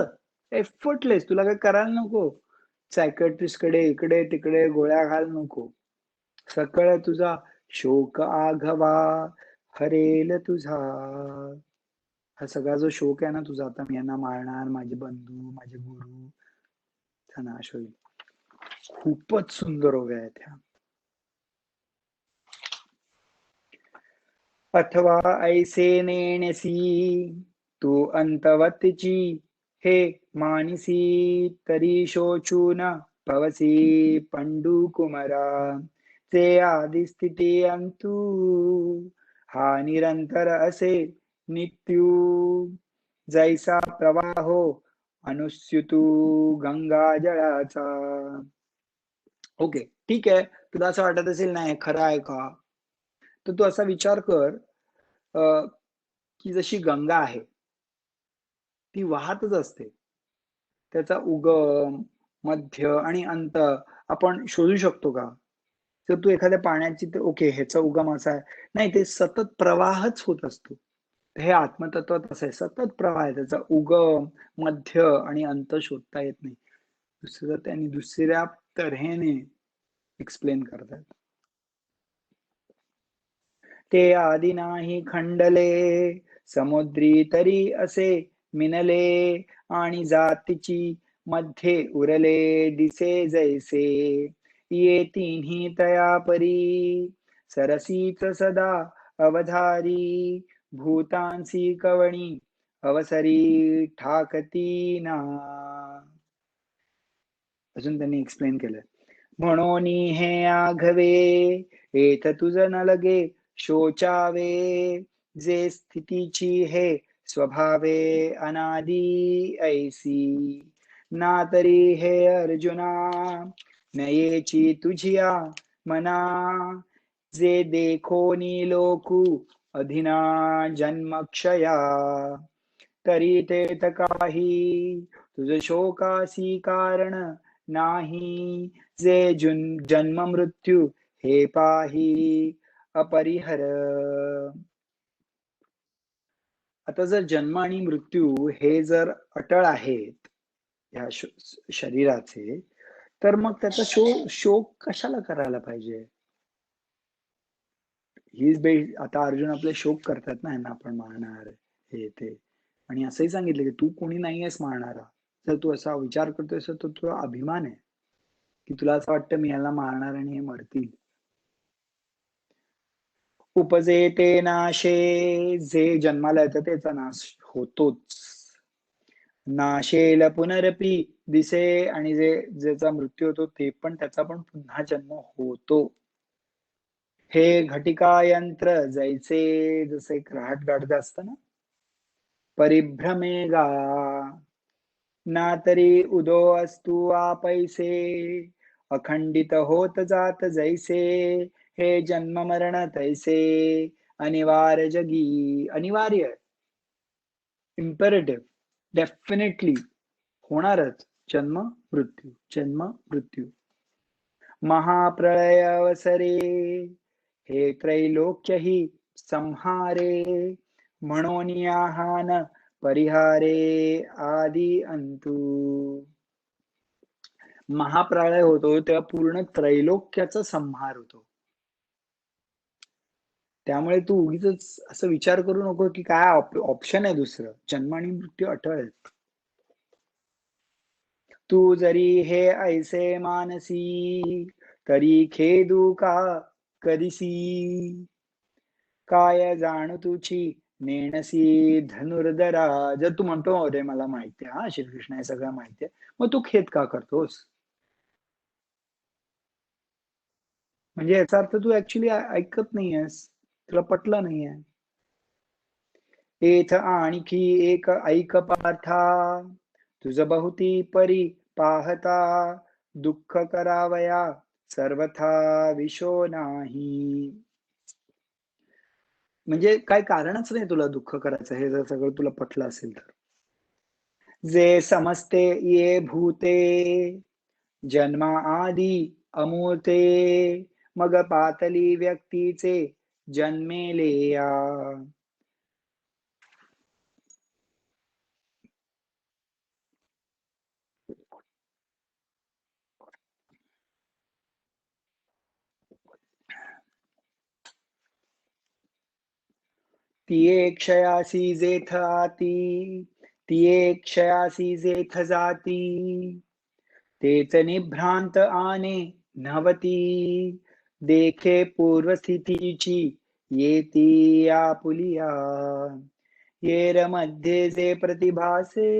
एफर्टलेस तुला काही करायला नको. सायकियाट्रिस्टकडे इकडे-तिकडे गोळ्या घाल नको. सकळ तुझा शोक आघवा हरेल तुझा. हा सगळा जो शोक आहे ना तुझा, आता मी यांना मारणार, माझे बंधू, माझे गुरु, चा नाश होईल. खूपच सुंदर ओव्या आहेत ह्या. अथवा ऐसे नेणसी तू अंतवतची हे मानसी तरी शोचू न पवसी पंडू कुमारा ते आदि स्थिती अंतू हा निरंतर असे नित्यू जैसा प्रवाहो अनुस्युतू गंगा जळाचा. ओके, ठीक आहे. तुला असं वाटत असेल नाही खरं आहे का, तर तू असा विचार कर की जशी गंगा आहे ती वाहतच असते. त्याचा उगम, मध्य आणि अंत आपण शोधू शकतो का? तर तू एखाद्या पाण्याची ओके ह्याचा उगम असा आहे, नाही ते सतत प्रवाहच होत असतो. हे आत्मतत्वात असं आहे, सतत प्रवाह आहे. त्याचा उगम, मध्य आणि अंत शोधता येत नाही. त्यांनी दुसऱ्या तऱ्हेने एक्सप्लेन करतात. ते आदि नाही खंडले समुद्री तरी असे मिनले आणि जातीची मध्ये उरले दिसे जैसे ये तिन्ही तया परी सरसीच सदा अवधारी भूतांसी कवणी अवसरी ठाकती ना. अजून त्यांनी एक्सप्लेन केलंय. म्हणून हे आघवे येत तुझ न लगे शोचावे जे स्थितीची हे स्वभावे अनादी ऐसी ना तरी हे अर्जुना नयेची तुझिया मना जे देखोनी लोकू अधिना जन्मक्षया तरी तेत काही तुझ शोकासी कारण नाही जे जन्म मृत्यू हे पाही अपरिहर. आता जर जन्म आणि मृत्यू हे जर अटळ आहेत या शरीराचे, तर मग त्याचा शोक कशाला करायला पाहिजे? आता अर्जुन आपले शोक करतात ना, यांना आपण मारणार हे ते, आणि असंही सांगितलं की तू कोणी नाहीयेस मारणारा. जर तू असा विचार करतोयस तर तुझा अभिमान आहे की तुला असं वाटतं मी याला मारणार आणि हे मरतील. उपजे ते नाशे जे जन्माला येतं त्याचा नाश होतोच. नाशेल पुनरपी दिसे आणि ज्याचा मृत्यू होतो ते पण त्याचा पण पुन्हा जन्म होतो. हे घटिका यंत्र जैसे जसे ग्रहाट गाडद असतं ना, परिभ्रमेगा ना तरी उदो असतु पैसे अखंडित होत जात जैसे हे जन्म मरण तैसे अनिवार्य जगी. अनिवार्य, इम्पेरेटिव्ह, डेफिनेटली होणारच जन्म मृत्यू, जन्म मृत्यू. महाप्रलय अवसरे हे त्रैलोक्य ही संहारे म्हणून आहान परिहारे आदि अंतू. महाप्रलय होतो तेव्हा पूर्ण त्रैलोक्याचा संहार होतो. त्यामुळे तू उगीच असं विचार करू नको की काय ऑप्शन आहे दुसरं. जन्म आणि मृत्यू अटळ आहेत. तू जरी हे ऐसे मानसी तरी खेदू का करिसी काय जाणू तुझी नेणसी धनुर्धरा. जर तू म्हणतो अरे मला माहितीये हा श्रीकृष्ण हे सगळं माहितीये, मग तू खेद का करतोस? म्हणजे याचा अर्थ तू ऍक्च्युली ऐकत नाहीयेस, तुला पटलं नाहीये. एथ आणखी एक ऐक पार्था तुझ बहुती परी पाहता दुःख करावया सर्वथा विशो नाही. म्हणजे काय कारणच नाही तुला दुःख करायचं, हे जर सगळं तुला पटलं असेल तर. जे समजते ये भूते जन्मा आदी अमूर्ते मग पातली व्यक्तीचे जन्मेले या. तिये क्षयासी जेथ आती, तिये क्षयासी जेथ जाती, तेच निभ्रांत आने नवती, देखे पूर्वस्थितीची येती आपुलिया. येर मध्ये जे प्रतिभासे,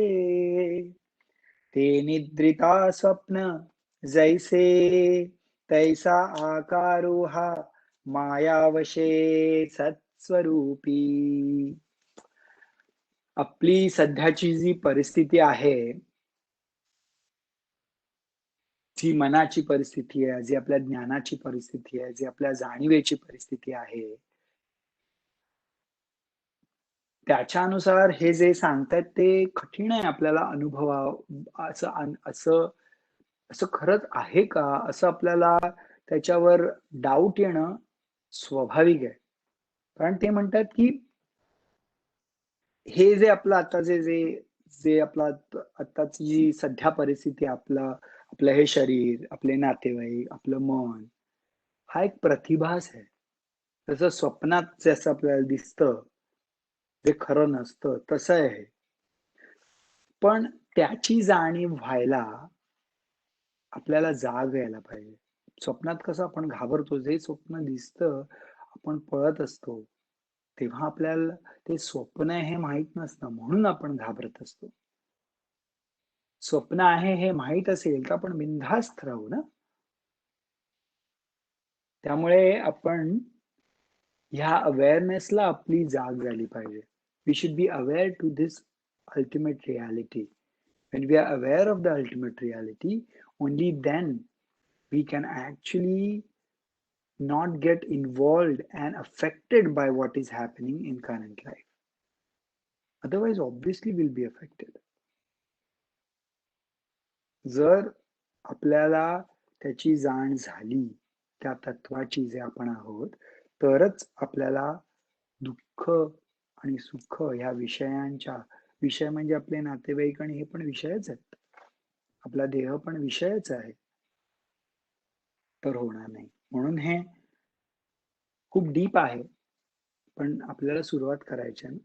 ते निद्रिता स्वप्न जैसे, तैसा आकारो हा मायावशे सत्स्वरूपी. आपली सध्याची जी परिस्थिती आहे, जी मनाची परिस्थिती आहे, जी आपल्या ज्ञानाची परिस्थिती आहे, जी आपल्या जाणीवेची परिस्थिती आहे, त्याच्यानुसार हे जे सांगतायत ते कठीण आहे आपल्याला असं असं असं खरंच आहे का? असं आपल्याला त्याच्यावर डाऊट येणं स्वाभाविक आहे. कारण ते म्हणतात, की हे जे आपलं आता जे जे जे आत्ताची जी सध्या परिस्थिती आहे, आपलं हे शरीर, आपले नातेवाईक, आपलं मन, हा एक प्रतिभास आहे. जसं स्वप्नात जसं आपल्याला दिसतं, जे खरं नसतं, तसं आहे हे. पण त्याची जाणीव व्हायला आपल्याला जाग यायला पाहिजे. स्वप्नात कसं आपण घाबरतो, जे स्वप्न दिसतं, आपण पळत असतो. तेव्हा आपल्याला ते स्वप्न आहे हे माहीत नसतं, म्हणून आपण घाबरत असतो. स्वप्न आहे हे माहीत असेल, तर आपण बिनधास्त राहू ना. त्यामुळे आपण ह्या अवेअरनेसला आपली जाग झाली पाहिजे. We should be aware to this ultimate reality. When we are aware of the ultimate reality, only then we can actually not get involved and affected by what is happening in current life. Otherwise, obviously, we'll be affected. जर आपल्याला त्याची जाण झाली, त्या तत्वाची जे आपण आहोत, तरच आपल्याला दुःख आणि सुख ह्या विषय म्हणजे आपले नातेवाईक आणि हे पण विषयच आहेत. आपला देह पण विषयच आहे. तर होणार नाही. म्हणून हे खूप डीप आहे. पण आपल्याला सुरुवात करायची आहे ना.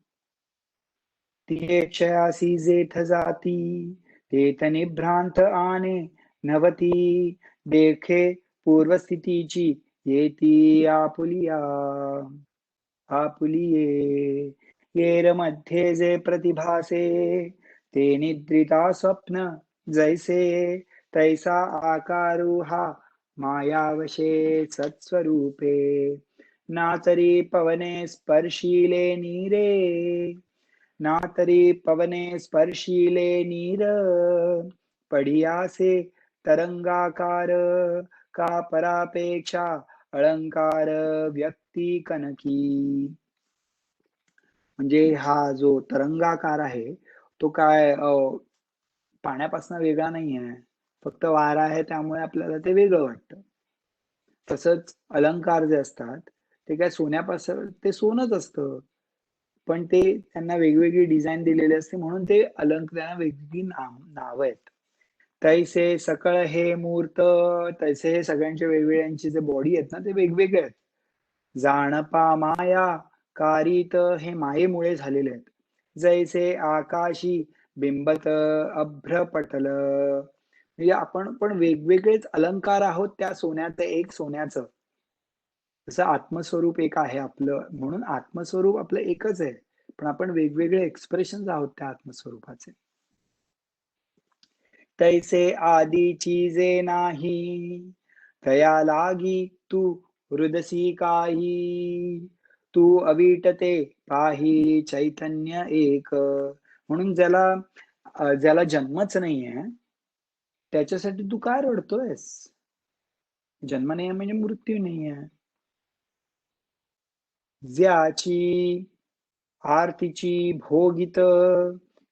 तिये क्षयासी जेथ जाती, तेथ निभ्रांत आने नवती, देखे पूर्वस्थितीची येती आपुलिया. आपुलिये येर मध्ये जे प्रतिभासे, ते निद्रिता स्वप्न जैसे, तैसा आकारू हा मायावशे सत्स्वरूपे. ना तरी पवने स्पर्शिले नीरे, ना तरी पवने स्पर्शिले नीर, पडियासे तरंगाकार, का परापेक्षा अलंकार व्यक्ती कनकी. म्हणजे हा जो तरंगाकार आहे, तो काय पाण्यापासून वेगळा नाहीये. फक्त वारा आहे त्यामुळे आपल्याला ते वेगळं वाटतं. तसंच अलंकार जे असतात, ते काय सोन्यापासून ते सोनंच असतं. पण ते त्यांना वेगवेगळी डिझाइन दिलेली असते म्हणून ते त्यांना वेगवेगळी नावं आहेत. तैसे सकळ हे मूर्त, तैसे हे सगळ्यांचे वेगवेगळ्यांचे जे बॉडी आहेत ना, ते वेगवेगळे आहेत. जाणपा माया कारित हे मायेमुळे झालेले आहेत. जैसे आकाशी बिंबत अभ्रपटल. म्हणजे आपण पण वेगवेगळेच अलंकार आहोत त्या सोन्याचं एक सोन्याचं. जसं आत्मस्वरूप एक आहे आपलं, म्हणून आत्मस्वरूप आपलं एकच आहे. पण आपण वेगवेगळे एक्सप्रेशन्स आहोत त्या आत्मस्वरूपाचे. तैसे आदीची जे नाही, तया लागी तू हृदसी काही. तू अविटते पाही चैतन्य एक. म्हणून ज्याला जन्मच नाहीये, त्याच्यासाठी तू काय रडतोयस? जन्म नाहीये म्हणजे मृत्यू नाहीये. ज्याची आरतीची भोगित,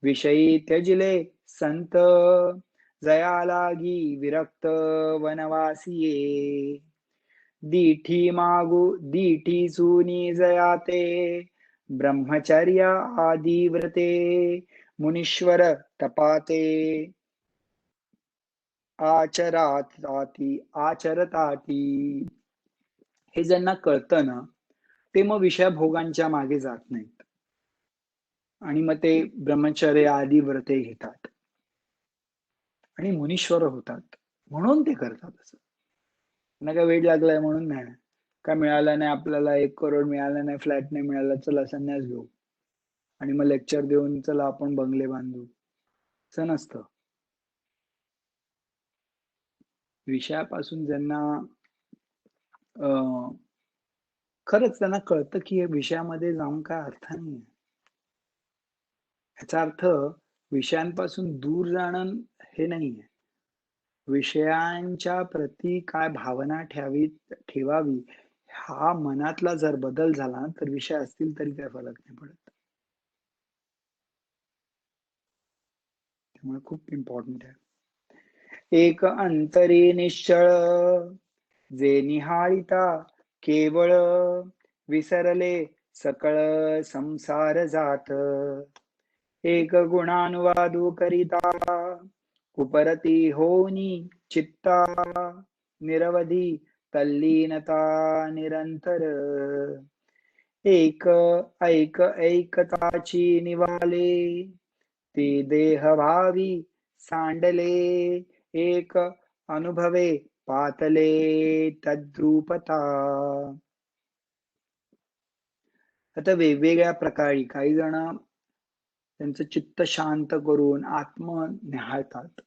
विषयी त्यजिले संत, जया लागी विरक्त वनवासिये. दीठी मागू दीठी सुनी जयाते ब्रह्मचर्या आदी व्रते मुनीश्वर तपाते आचरताती. हे ज्यांना कळतं ना ते मग विषयभोगांच्या मागे जात नाहीत आणि मग ते ब्रह्मचर्य आदी व्रते घेतात आणि मुनीश्वर होतात म्हणून ते करतात. असं त्यांना काय वेळ लागलाय म्हणून नाही, काय मिळालं नाही आपल्याला, 1 करोड मिळालं नाही, फ्लॅट नाही मिळाला, चला संन्यास घेऊ आणि मग लेक्चर देऊन चला आपण बंगले बांधू, असं नसतं. विषयापासून ज्यांना खरंच त्यांना कळतं की या विषयामध्ये जाऊन काय अर्थ नाहीये. ह्याचा अर्थ विषयांपासून दूर जाणं हे नाहीये. विषयांच्या प्रती काय भावना ठेवावी हा मनातला जर बदल झाला तर विषय असतील तरी काही फरक नाही पडत. त्यामुळे खूप इम्पॉर्टंट आहे. एक अंतरी निश्चळ जे निहाळिता केवळ विसरले सकळ संसार जात. एक गुणानुवादू करिता उपरती होनी चित्ता निरवधी तल्लीनता निरंतर. एक ऐक ऐकताची निवाले ती देहभावी सांडले एक अनुभवे पातले तद्रूपता. आता वेगवेगळ्या प्रकारे काही जण त्यांचं चित्त शांत करून आत्म निहाळतात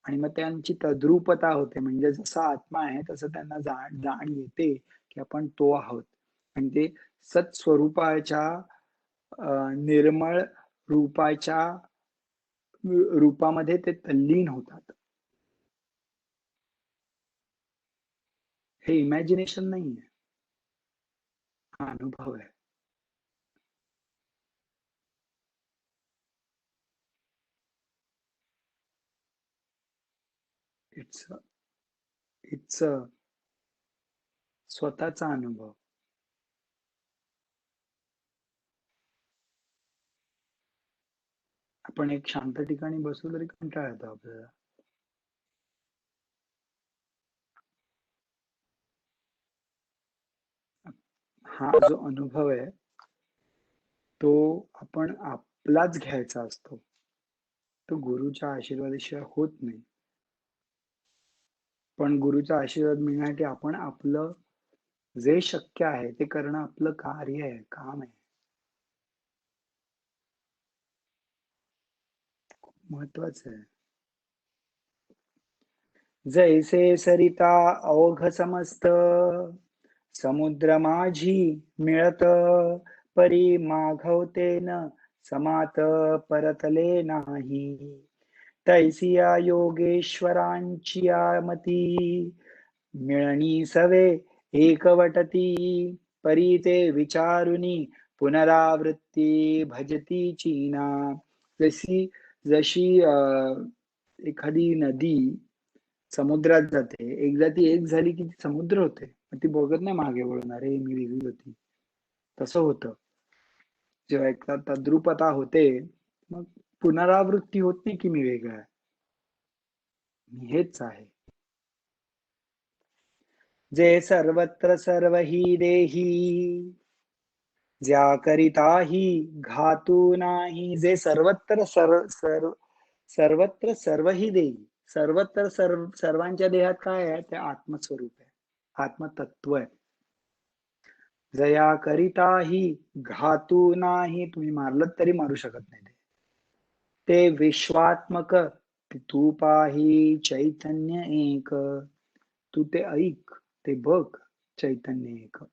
आणि मग त्यांची तद्रूपता होते, म्हणजे जसा आत्मा आहे तसं त्यांना जाण येते की आपण तो आहोत आणि ते सत्स्वरूपाच्या निर्मळ रूपाच्या रूपामध्ये ते तल्लीन होतात. हे इमॅजिनेशन नाहीये, हा अनुभव आहे. इट्स इट्स स्वतःचा अनुभव. आपण एक शांत ठिकाणी बसू तरी कंटाळा येतो आपल्याला. हा जो अनुभव आहे तो आपण आपलाच घ्यायचा असतो, तो गुरुच्या आशीर्वादाशिवाय होत नाही. पण गुरुचा आशीर्वाद मिळण्यासाठी आपण आपलं जे शक्य आहे ते करणं आपलं कार्य आहे, काम आहे. महत्वाचं आहे. जैसे सरिता अवघ समस्त समुद्र माझी मिळत परी माघवते न समात परतले नाही. तैसिया योगेश्वरांची मती मिळणी सवे एकवटती परी ते विचारुनी पुनरावृत्ती भजती चीना. जशी जशी एखादी नदी समुद्रात जाते, एकदा ती एक झाली की ती समुद्र होते, ती बघत नाही मागे वळून अरे मी वेगळी होती. तसं होतं जेव्हा एकदा तद्रुपता होते, मग पुनरावृत्ती होत नाही की मी वेगळा आहे, मी हेच आहे. जे सर्वत्र सर्व ही देही ज्या करिताही घातू नाही. जे सर्वत्र सर्वत्र सर्व ही देही, सर्वत्र सर्वांच्या देहात काय आहे, ते आत्मस्वरूप आहे, आत्मतत्व आहे. जया करिताही घातू नाही, तुम्ही मारलं तरी मारू शकत नाही ते विश्वात्मक तू पाही चैतन्य एक. तू ते ऐक, ते बघ, चैतन्य एक.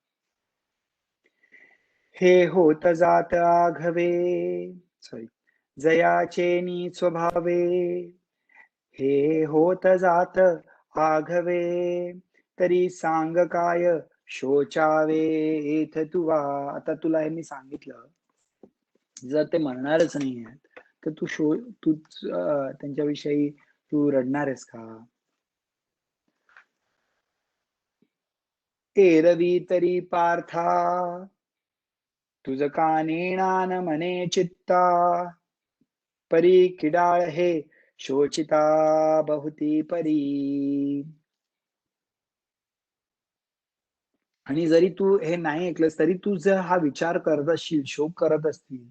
हे होत जात आघवे सॉरी जयाचे नि स्वभावे. हे होत जात आघवे तरी सांग काय शोचावे येथ तुवा. आता तुला हे मी सांगितलं, जर ते म्हणणारच नाही आहेत तर तू त्यांच्याविषयी तू रडणार आहेस का? एरवी तरी पार्था तुझ कानेणा न मने चित्ता परी किडाळ हे शोचिता बहुती परी. आणि जरी तू हे नाही ऐकलंस तरी तू जर हा विचार करत असशील, शोक करत असतील,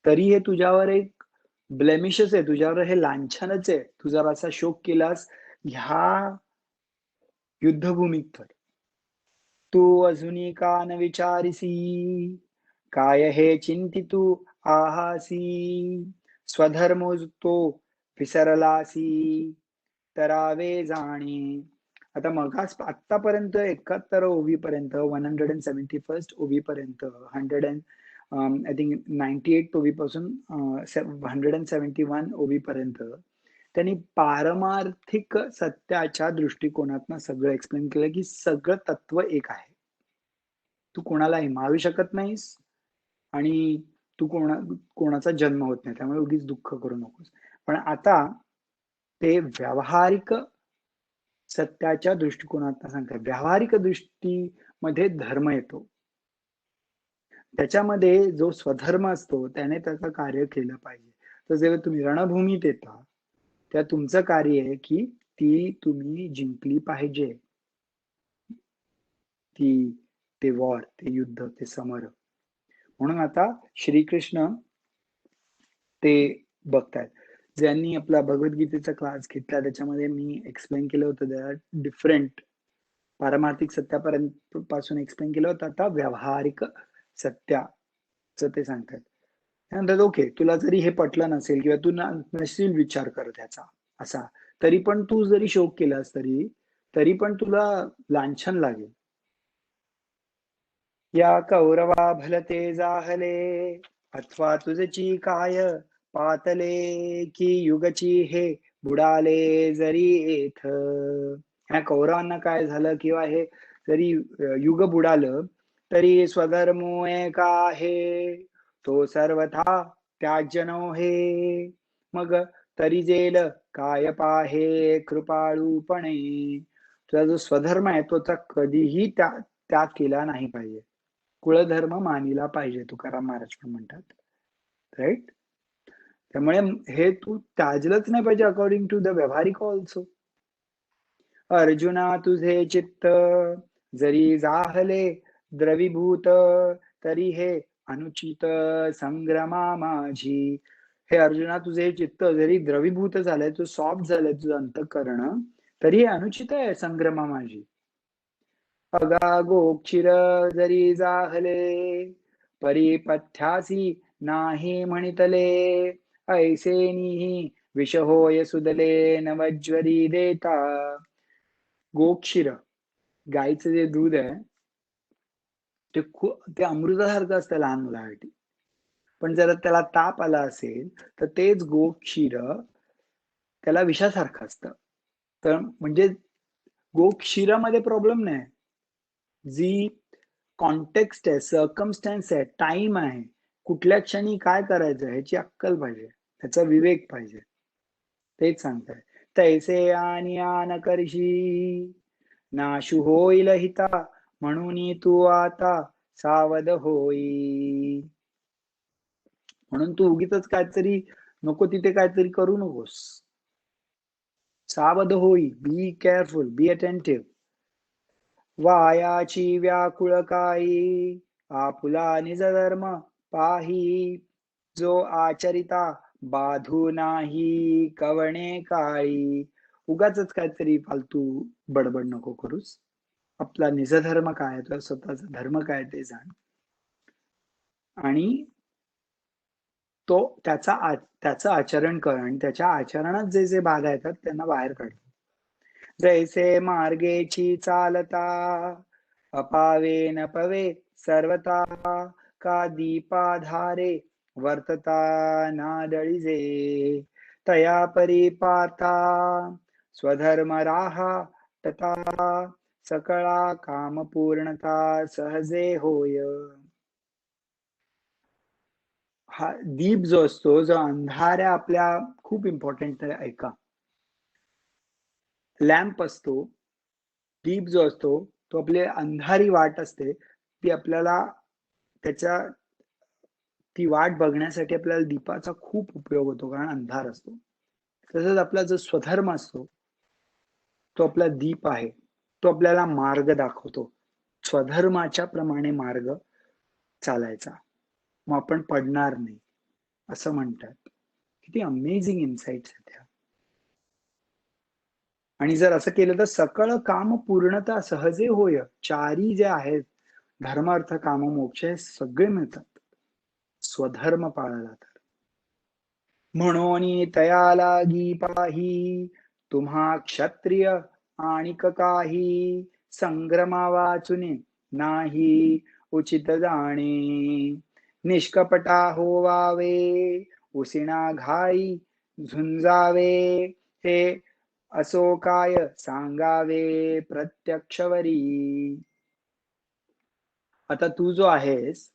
तरी हे तुझ्यावर एक ब्लेमिशच आहे, तुझ्यावर हे लांछनच आहे. तू जर असा शोक केलास ह्या युद्धभूमीत तर. तू अजूनी का न विचारिसी, काय हे चिंतितू आहासी, स्वधर्मो तो विसरलासी, तरावे जाणे. आता मगास आतापर्यंत 71 ओवी पर्यंत 171st ओवी पर्यंत 100 आय थिंक 98 ओवी पासून 171 ओवी पर्यंत त्यांनी पारमार्थिक सत्याच्या दृष्टिकोनातनं सगळं एक्सप्लेन केलं की सगळं तत्व एक आहे. तू कोणाला हिमावू शकत नाहीस आणि तू कोणाचा जन्म होत नाही, त्यामुळे उगीच दुःख करू नकोस. पण आता ते व्यावहारिक सत्याच्या दृष्टिकोनातनं सांगतात. व्यावहारिक दृष्टीमध्ये धर्म येतो. त्याच्यामध्ये जो स्वधर्म असतो त्याने त्याचं कार्य केलं पाहिजे. तर जेव्हा तुम्ही रणभूमीत येता, तेव्हा तुमचं कार्य आहे की ती तुम्ही जिंकली पाहिजे. ते वॉर, ते युद्ध, ते समर. म्हणून आता श्रीकृष्ण ते बघतायत. ज्यांनी आपला भगवद्गीतेचा क्लास घेतला त्याच्यामध्ये मी एक्सप्लेन केलं होतं देअर डिफरंट पारमार्थिक सत्यापर्यंत पासून एक्सप्लेन केलं होतं. आता व्यावहारिक सत्याचं ते सांगतात. त्यानंतर ओके, तुला जरी हे पटलं नसेल किंवा तू नसेल विचार करत ह्याचा असा, तरी पण तू जरी शोक केलास तरी पण तुला लांछन लागेल. या कौरवा भलते जाहले अथवा तुझची काय पातले की युगची हे बुडाले जरी येथ. ह्या कौरवांना काय झालं किंवा हे जरी युग बुडालं तरी स्वधर्मो एक आहे तो सर्वथा त्याज्य हे. मग तरी जेल काय पाहे कृपाळूपणे. तुझा जो स्वधर्म आहे तो कधीही त्याग केला नाही पाहिजे. कुळधर्म मानिला पाहिजे, तुकाराम महाराज पण म्हणतात. राईट. त्यामुळे हे तू त्याजलंच नाही पाहिजे अकॉर्डिंग टू द व्यावहारिक ऑल्सो. अर्जुना तुझे चित्त जरी जाहले द्रवीभूत तरी हे अनुचित संग्रमा माझी. हे अर्जुना तुझे चित्त जरी द्रवीभूत झालंय, तू सॉफ्ट झालंय तुझं अंतःकरण, तरी हे अनुचित आहे संग्रमा माझी. अगा गोक्षीर जरी जाहले परिपथ्यासी नाही म्हणितले ऐसेनिही विष होय सुदले नवज्वरी देता. गोक्षीर, गाईचं जे दूध आहे ते अमृतासारखं असतं लहान मुलासाठी. पण जर त्याला ताप आला असेल तर तेच गोक्षीर त्याला विषासारखं असतं. तर म्हणजे गोक्षीरामध्ये प्रॉब्लेम नाही, जी कॉन्टेक्स्ट आहे, सर्कमस्टन्स आहे, टाइम आहे, कुठल्या क्षणी काय करायचं ह्याची अक्कल पाहिजे, त्याचा विवेक पाहिजे. तेच सांगताय. तैसे आन करशी नाशू होईल हिता म्हणून तू आता सावध होई. म्हणून तू उगीच काहीतरी नको तिथे काहीतरी करू नकोस. सावध होई, बी केअरफुल, बी अटेंटिव्ह. वायाची व्याकुळ काई आपुला निज धर्म पाही जो आचरिता बाधू नाही कवणे काळी. उगाच काहीतरी फालतू बडबड नको करूस. आपला निजधर्म काय, तुला स्वतःचा धर्म काय ते जाण आणि त्याचं आचरण कर आणि त्याच्या आचरणात जे जे बाधा येतात त्यांना बाहेर काढ. जैसे मार्गेची चालता अपावे न पवे सर्वता का दीपाधारे वर्तता नादळीजे तया परिपाता स्वधर्म राहा तथा सकळा कामपूर्णता सहजे होय. हा दीप जो असतो, जो अंधाऱ्या आपल्या खूप इम्पॉर्टंट आहे, ऐका. लॅम्प असतो, दीप जो असतो तो आपली अंधारी वाट असते, ती आपल्याला त्याच्या ती वाट बघण्यासाठी आपल्याला दीपाचा खूप उपयोग होतो, कारण अंधार असतो. तसंच आपला जो स्वधर्म असतो, तो आपला दीप आहे. तो आपल्याला मार्ग दाखवतो. स्वधर्माच्या प्रमाणे मार्ग चालायचा. मग आपण पडणार नाही, असं म्हणतात. किती अमेझिंग इन्साईट्स आहेत ह्या. आणि जर असं केलं तर सकळ काम पूर्णतः सहजे होय. चारी जे आहेत, धर्म, अर्थ, काम, मोक्ष हे सगळे मिळतात. स्वधर्म पाळला तर. म्हणून तया लागी पाही तुम्हा क्षत्रिय आणिक काही संग्रमा वाचुने नाही उचित जाणे. निष्कपटा होवावे उसिना घाई झुंजावे हे असो काय सांगावे प्रत्यक्षवरी. आता तू जो आहेस,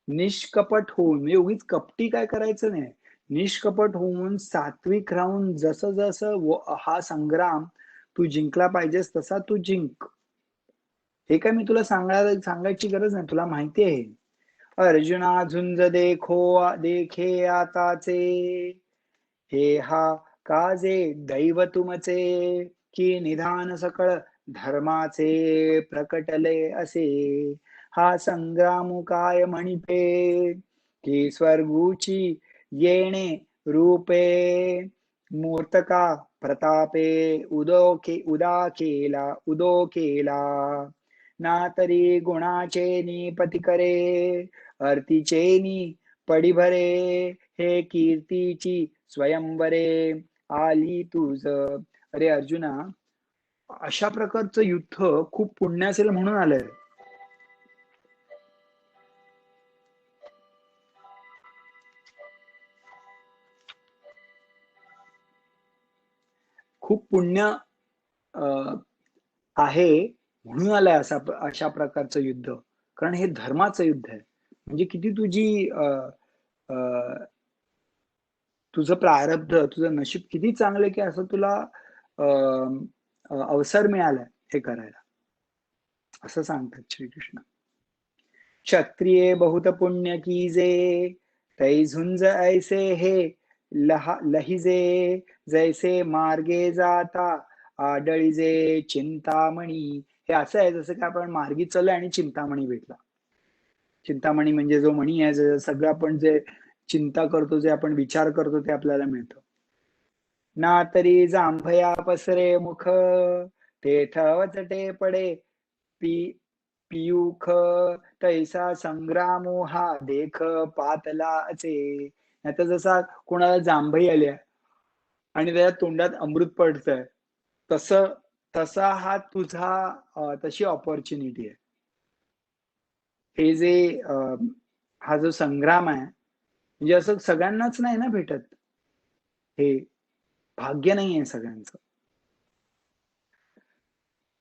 निष्कपट होऊन म्हणजे उगीच कपटी काय करायचं नाही. निष्कपट होऊन सात्विक राहून जसं जसं हा संग्राम तू जिंकला पाहिजेस तसा तू जिंक. हे काय मी तुला सांगायची गरज नाही, तुला माहिती आहे. अर्जुना झुंज देखे आताचे हे हा काजे दैव तुमचे की निधान सकळ धर्माचे प्रकटले असे. हा संग्राम काय म्हणिते की स्वर्गूची येणे रूपे मूर्तका प्रतापे उदो केला ना तरी गुणाचे निपती करे अर्तीचे नि पडी भरे हे कीर्तीची स्वयंवरे आली तुझ. अरे अर्जुना, अशा प्रकारचं युद्ध खूप पुण्य असेल म्हणून आलंय. खूप पुण्य आहे म्हणून आलंय अशा प्रकारचं युद्ध. कारण हे धर्माचं युद्ध आहे. म्हणजे किती तुझं प्रारब्ध, तुझं नशीब किती चांगलं की असं तुला अवसर मिळालाय हे करायला, असं सांगतात श्रीकृष्ण. क्षत्रिये बहुत पुण्य कीजे तै झुंज ऐसे हे लहिजे जैसे मार्गे जाता आडळीजे चिंतामणी. हे असं आहे जसं की आपण मार्गी चाललोय आणि चिंतामणी भेटला. चिंतामणी म्हणजे जो मणी आहे, सगळं आपण जे चिंता करतो, जे आपण विचार करतो ते आपल्याला मिळतं. ना तरी जांभया पसरे मुख तेथ वचटे पडे पी पियुख तैसा संग्रामो हा देख पातला अचे. आता जसा कोणाला जांभई आल्या आणि त्याच्या तोंडात अमृत पडतंय, तसं तसा हा तुझा तशी ऑपॉर्च्युनिटी आहे. हे जे हा जो संग्राम आहे, म्हणजे असं सगळ्यांनाच नाही ना भेटत. हे भाग्य नाही आहे सगळ्यांचं.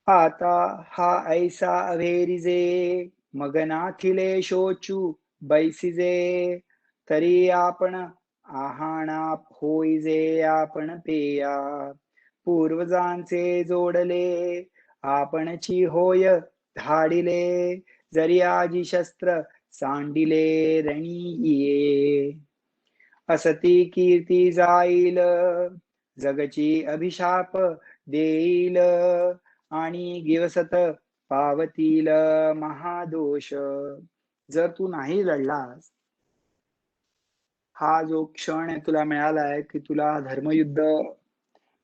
आता हा ऐसा अवेरिजे मग नाथिले शोचू बैसिजे तरी आपण आहाणा होईजे आपण पेया पूर्वजांचे जोडले आपणची होय धाडिले जरी आजी शस्त्र सांडिले रणी ये असती कीर्ती जाईल जगची अभिशाप देईल आणि गिवसत पावतील महादोष. जर तू नाही लढलास, हा जो क्षण आहे तुला मिळाला आहे की तुला धर्मयुद्ध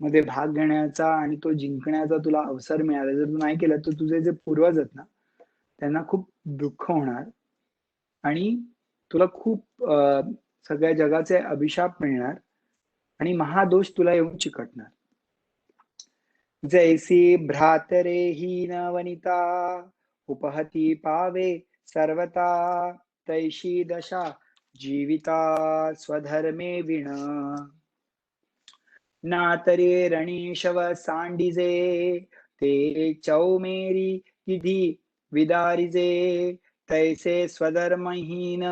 मध्ये भाग घेण्याचा आणि तो जिंकण्याचा तुला अवसर मिळाला, जर तू नाही केलं तर तुझे जे पूर्वज आहेत ना त्यांना खूप दुःख होणार आणि तुला खूप सगळ्या जगाचे अभिशाप मिळणार आणि महादोष तुला येऊन चिकटणार. जैसी भ्रातरे हीन वनिता उपहती पावे सर्वता तैशी दशा जीविता स्वधर्मे विण. ना तरी रणीशव सांडिजे ते चौमेरी किधी विदारिजे तैसे स्वधर्महीन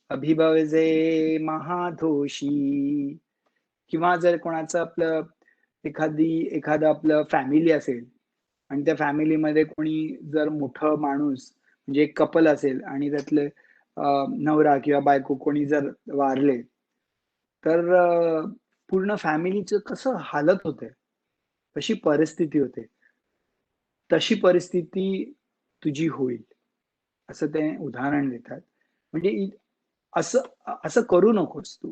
अभिभवजे महादोषी. किंवा जर कोणाचं एखादं आपलं फॅमिली असेल आणि त्या फॅमिलीमध्ये कोणी जर मोठं माणूस म्हणजे एक कपल असेल आणि त्यातले नवरा किंवा बायको कोणी जर वारले, तर पूर्ण फॅमिलीचं कसं हालत होते, कशी परिस्थिती होते. तशी परिस्थिती तुझी होईल, असं ते उदाहरण देतात. म्हणजे असं असं करू नकोस तू.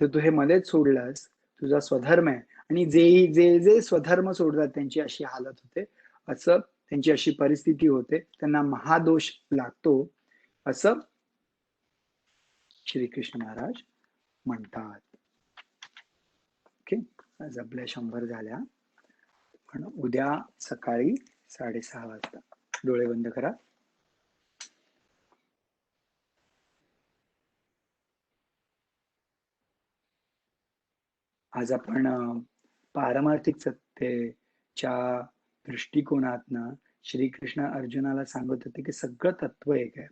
तर तू हे मध्येच सोडलास, तुझा स्वधर्म आहे आणि जे स्वधर्म सोडतात त्यांची अशी हालत होते, असं त्यांची अशी परिस्थिती होते. त्यांना महादोष लागतो, असं श्रीकृष्ण महाराज म्हणतात. ओके. आज आपल्या 100 झाल्या. पण उद्या सकाळी 6:30 वाजता. डोळे बंद करा. आज आपण पारमार्थिक सत्तेच्या दृष्टिकोनातनं श्रीकृष्ण अर्जुनाला सांगत होते की सगळं तत्व एक आहे.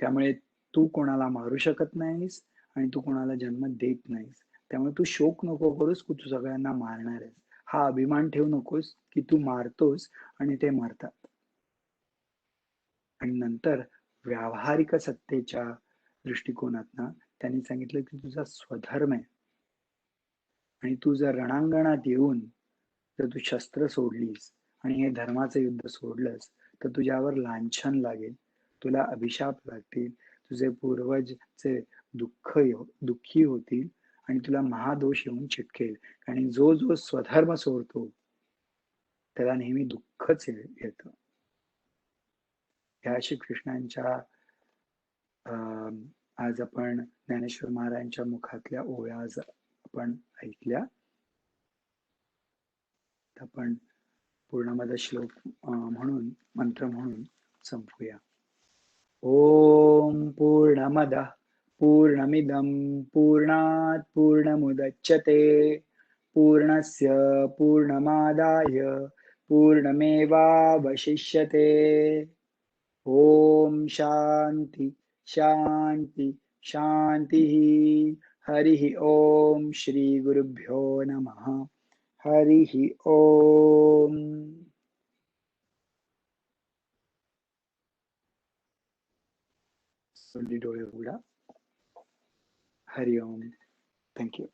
त्यामुळे तू कोणाला मारू शकत नाहीस आणि तू कोणाला जन्म देत नाहीस. त्यामुळे तू शोक नको करूस की तू सगळ्यांना मारणार आहेस. हा अभिमान ठेवू नकोस की तू मारतोस आणि ते मरतात. आणि नंतर व्यावहारिक सत्तेच्या दृष्टिकोनातनं त्यांनी सांगितलं की तुझा स्वधर्म आहे आणि तू जर रणांगणात येऊन जर तू शस्त्र सोडलीस आणि हे धर्माचं युद्ध सोडलंस तर तुझ्यावर लांछन लागेल, तुला अभिशाप लागतील, तुझे पूर्वजचे दुःखी होतील आणि तुला महादोष येऊन चिटकेल. आणि जो जो स्वधर्म सोडतो त्याला नेहमी दुःखच येतं. ह्या श्रीकृष्णांच्या आज आपण ज्ञानेश्वर महाराजांच्या मुखातल्या ओव्या आज आपण ऐकल्या. आपण पूर्णमद श्लोक म्हणून मंत्र म्हणून संपूया. ओम पूर्णमदः पूर्णमिदं पूर्णात् पूर्णमुदच्यते पूर्णस्य पूर्णमादाय पूर्णमेवावशिष्यते. ओम शांति शांति शांति. हरि ओम श्री गुरुभ्यो नमः. हरि ओम. डोळे उघडा. हरि ओम. थँक्यू.